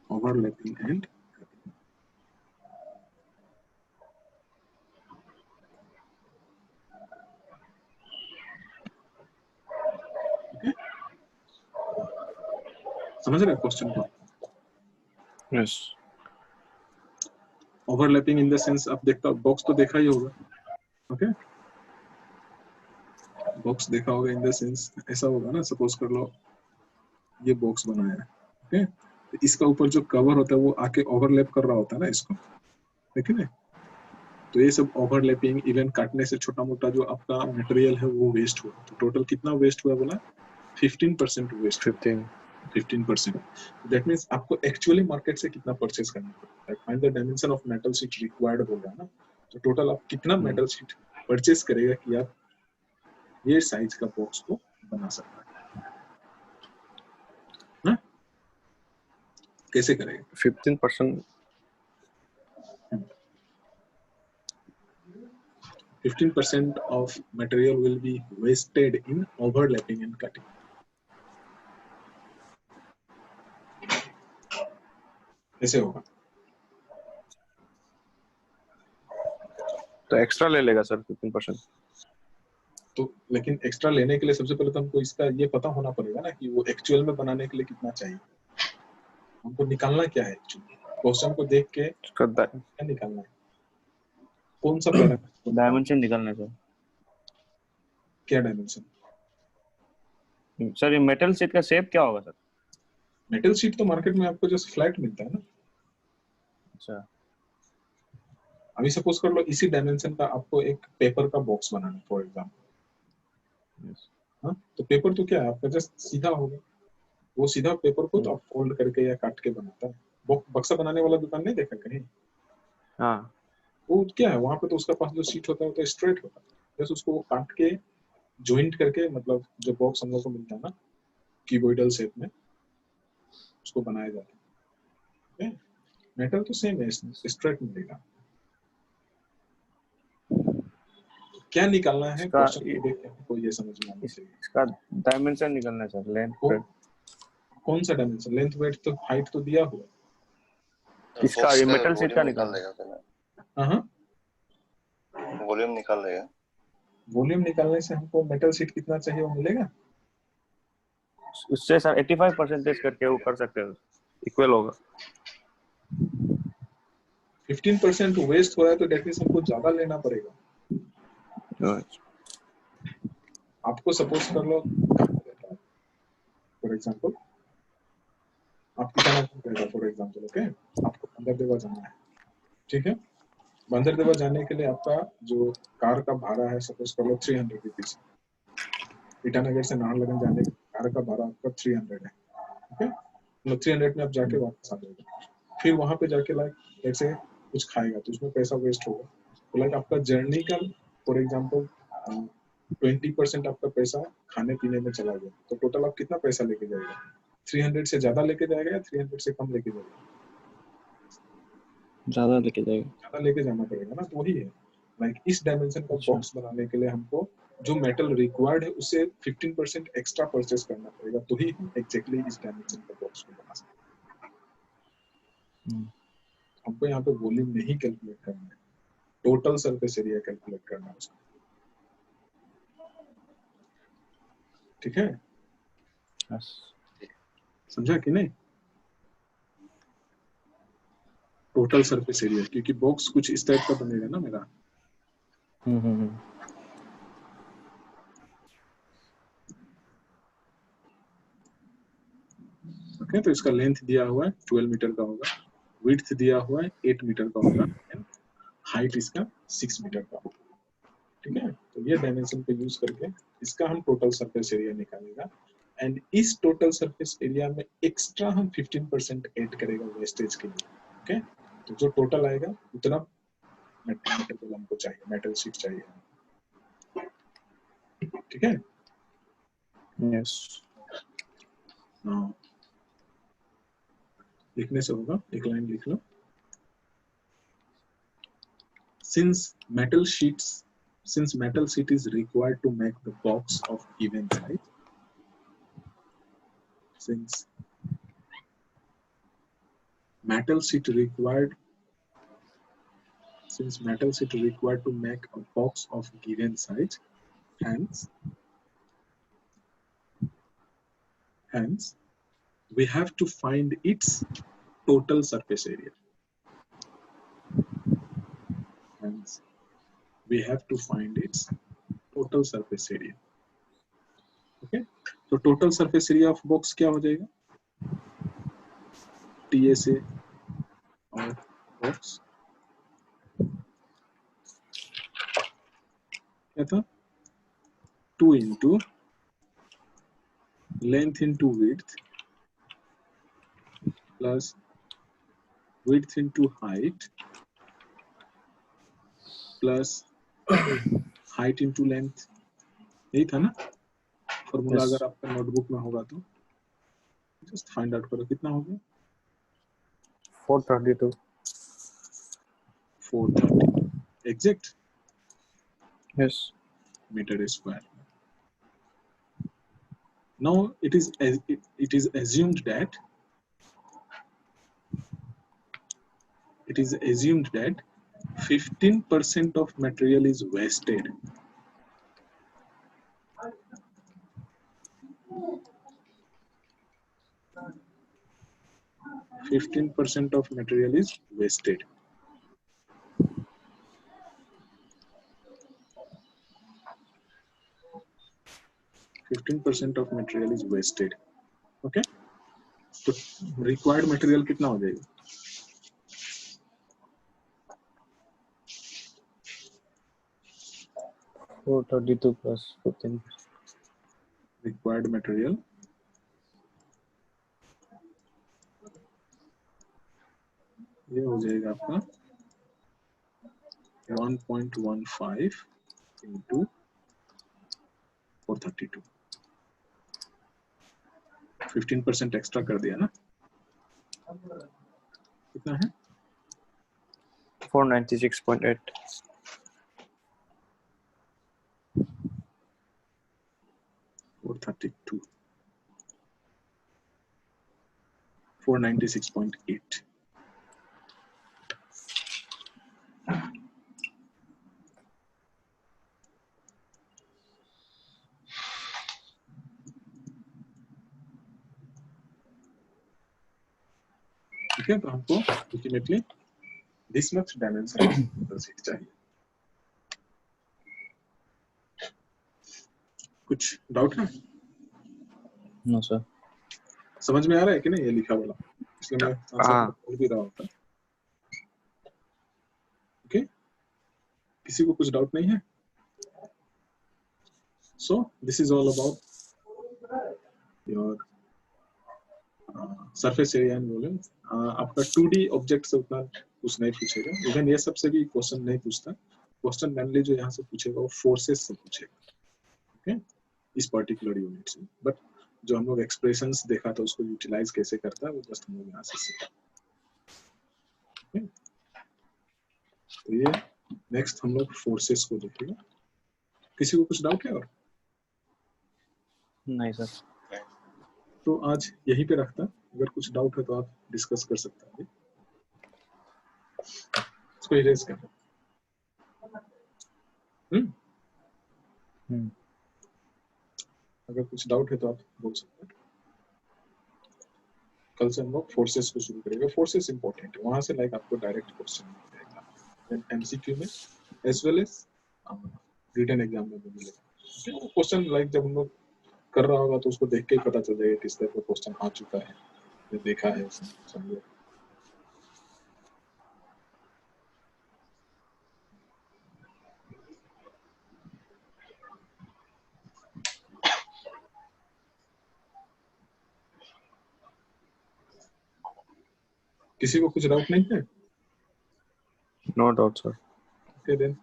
Overlapping and cutting. Okay. समझ रहे question को? yes overlapping in the sense आप देखता box तो देखा ही होगा, okay box देखा होगा इन द सेंस ऐसा होगा ना, सपोज कर लो ये बॉक्स बनाया है, ओके तो इसका ऊपर जो कवर होता है वो आके ओवरलैप कर रहा होता है ना इसको, ठीक है? तो ये सब ओवरलैपिंग इवन काटने से छोटा मोटा जो आपका मटेरियल है वो वेस्ट हुआ, तो टोटल कितना वेस्ट हुआ बोला 15% वेस्ट 15%। दैट मींस आपको एक्चुअली मार्केट से कितना परचेज करना पड़ता है, find the dimension of metal sheet required बोल रहा है ना, तो टोटल आप कितना मेटल शीट परचेज करेगा कि आप ये साइज का बॉक्स को बना सकते हैं, कैसे करेगा 15% 15% of material will be wasted in overlapping and cutting. ऐसे होगा तो एक्स्ट्रा ले लेगा सर 15%। तो लेकिन एक्स्ट्रा लेने के लिए सबसे पहले तो हमको इसका ये पता होना पड़ेगा ना कि वो एक्चुअल में बनाने के लिए कितना चाहिए। हमको निकालना क्या है एक्चुअली, क्वेश्चन को देख के इसका क्या निकालना है, कौन सा पैरामीटर, डायमेंशन निकालना है सर। क्या डायमेंशन? सर ये मेटल शीट का शेप क्या होगा सर? मेटल शीट तो मार्केट में आपको जस्ट फ्लैट मिलता है ना। अच्छा अभी सपोज कर लो इसी डायमेंशन का आपको एक पेपर का बॉक्स बनाना है फॉर एग्जांपल। हाँ, तो पेपर तो क्या है आपका, जस्ट सीधा होगा। वो सीधा पेपर को तो आप फोल्ड करके या काट के बनाता है। बक्सा बनाने वाला दुकान नहीं देखा कहीं? हाँ वो क्या है वहां पे, तो उसका पास जो सीट होता है वो तो स्ट्रेट होता है, बस उसको वो काट के जॉइंट करके, मतलब जो बॉक्स हम लोग को मिलता है ना क्यूबॉइडल शेप में, उसको बनाया जाता है। मेटल तो सेम है, स्ट्रेट मिलेगा। क्या निकालना है इसका क्वेश्चन को देख के हमको ये समझ में आना चाहिए। इसका डायमेंशन निकालना है सर, लेंथ ब्रेड्थ। कौन सा डायमेंशन? लेंथ ब्रेड्थ तो हाइट तो दिया हुआ है। इसका ये मेटल शीट का निकालना है। हाँ, वॉल्यूम निकाल लेगा। वॉल्यूम निकालने से हमको मेटल शीट कितना चाहिए वो मिलेगा। उससे सर 85% करके वो कर सकते हैं, इक्वल होगा। 15% वेस्ट हो रहा है तो डेट मींस हमको ज्यादा लेना पड़ेगा। आपको सपोज कर लो फॉर एग्जांपल, आप कितना करेगा फॉर एग्जांपल, ओके, आपको बंदरदेवा जाना है, ठीक है। बंदरदेवा जाने के लिए आपका जो कार का भाड़ा है सपोज कर लो 300 रुपीज। ईटानगर से नाहरलगुन जाने का कार का भाड़ा आपका 300 है, ओके। मतलब 300 में आप जाके वापस आ जाएगा। फिर वहां पे जाके लाइक जैसे कुछ खाएगा तो उसमें पैसा वेस्ट होगा। तो लाइक आपका जर्नी का फॉर एग्जांपल 20% आपका पैसा खाने पीने में चला गया, तो टोटल आप कितना पैसा लेके जाएगा? 300 से ज्यादा लेके जाएगा या 300 से कम लेके जाएगा? ज्यादा लेके जाएगा। ज्यादा लेके जाना पड़ेगा ना, तो वही है। लाइक इस डायमेंशन का अच्छा। बॉक्स बनाने के लिए हमको जो मेटल रिक्वायर्ड है उससे 15% एक्स्ट्रा परचेस करना पड़ेगा, तो ही हम एग्जैक्टली इस डायमेंशन का बॉक्स को बना सकते हैं। हमको यहाँ पे वॉल्यूम नहीं कैलकुलेट करना है, टोटल सरफेस एरिया कैलकुलेट करना है उसका, ठीक है। समझा कि नहीं? टोटल सरफेस एरिया, क्योंकि बॉक्स कुछ इस टाइप का बनेगा ना मेरा। ओके, तो इसका लेंथ दिया हुआ है 12 मीटर का होगा, विड्थ दिया हुआ है 8 मीटर का होगा, हाइट इसका 6 मीटर का होगा, ठीक है। तो ये डायमेंशन को यूज करके इसका हम टोटल सरफेस एरिया निकालेगा। एंड इस टोटल सरफेस एरिया में एक्स्ट्रा हम 15% ऐड करेगा वेस्टेज के लिए, ओके। तो जो टोटल आएगा उतना मेटल हमको चाहिए, मेटल शीट चाहिए, ठीक है। यस। लिखने से होगा, एक लाइन लिख लो। Since metal sheet is required to make the box of given size, since metal sheet required to make a box of given size, hence we have to find its total surface area. Hence we have to find its total surface area. Okay, तो total surface area of box क्या हो जाएगा? TSA और box क्या था? 2 into length into width plus width into height plus height into length, यही था ना फॉर्मूला? Yes. अगर आपका नोटबुक में होगा तो जस्ट फाइंड आउट करो कितना हो गया। 432 430 exact Yes. Metre square. Now it is assumed that 15% of material is wasted. % of material is wasted. % of material is wasted. Okay, तो required material कितना हो जाएगा? $432 plus 15. Required material ये हो जाएगा आपका 1.15 into 432. 15% एक्स्ट्रा कर दिया ना? कितना है? 496.8. 432. 496.8. ठीक है, तो हमको अल्टीमेटली दिस मच डायमेंशन चाहिए. कुछ डाउट है? No sir. समझ में आ रहा है कि नहीं ये लिखा वाला? इसलिए मैं आंसर हाँ. बोल भी रहा होता. ओके, किसी को कुछ डाउट नहीं है? So this is all about your surface area and volume. आपका 2D ऑब्जेक्ट से उतना कुछ नहीं पूछेगा. इवन ये सबसे भी क्वेश्चन नहीं पूछता. क्वेश्चन मेनली जो यहाँ से पूछेगा वो फोर्सेस से पूछेगा. ओके, इस पर्टिकुलर यूनिट से. बट जो हम लोग एक्सप्रेशंस देखा था उसको यूटिलाइज कैसे करता है वो जस्ट हम लोग यहाँ से सीखा. तो ये नेक्स्ट हम लोग फोर्सेस को देखेंगे. किसी को कुछ डाउट है? और नहीं सर. तो आज यहीं पे रखता. अगर कुछ डाउट है तो आप डिस्कस कर सकते हैं. इसको इरेज कर. अगर कुछ डाउट है तो आप बोल सकते हैं. कल से हम लोग फोर्सेस को शुरू करेंगे. फोर्सेस इंपॉर्टेंट है. वहां से लाइक आपको डायरेक्ट क्वेश्चन मिलेगा एमसीक्यू में as well as written exam में भी मिलेगा. क्वेश्चन लाइक जब हम लोग कर रहा होगा तो उसको देख के ही पता चल जाएगा किस तरह का क्वेश्चन आ चुका है या देखा है समझो. किसी को कुछ डाउट नहीं है? No doubt sir. Okay then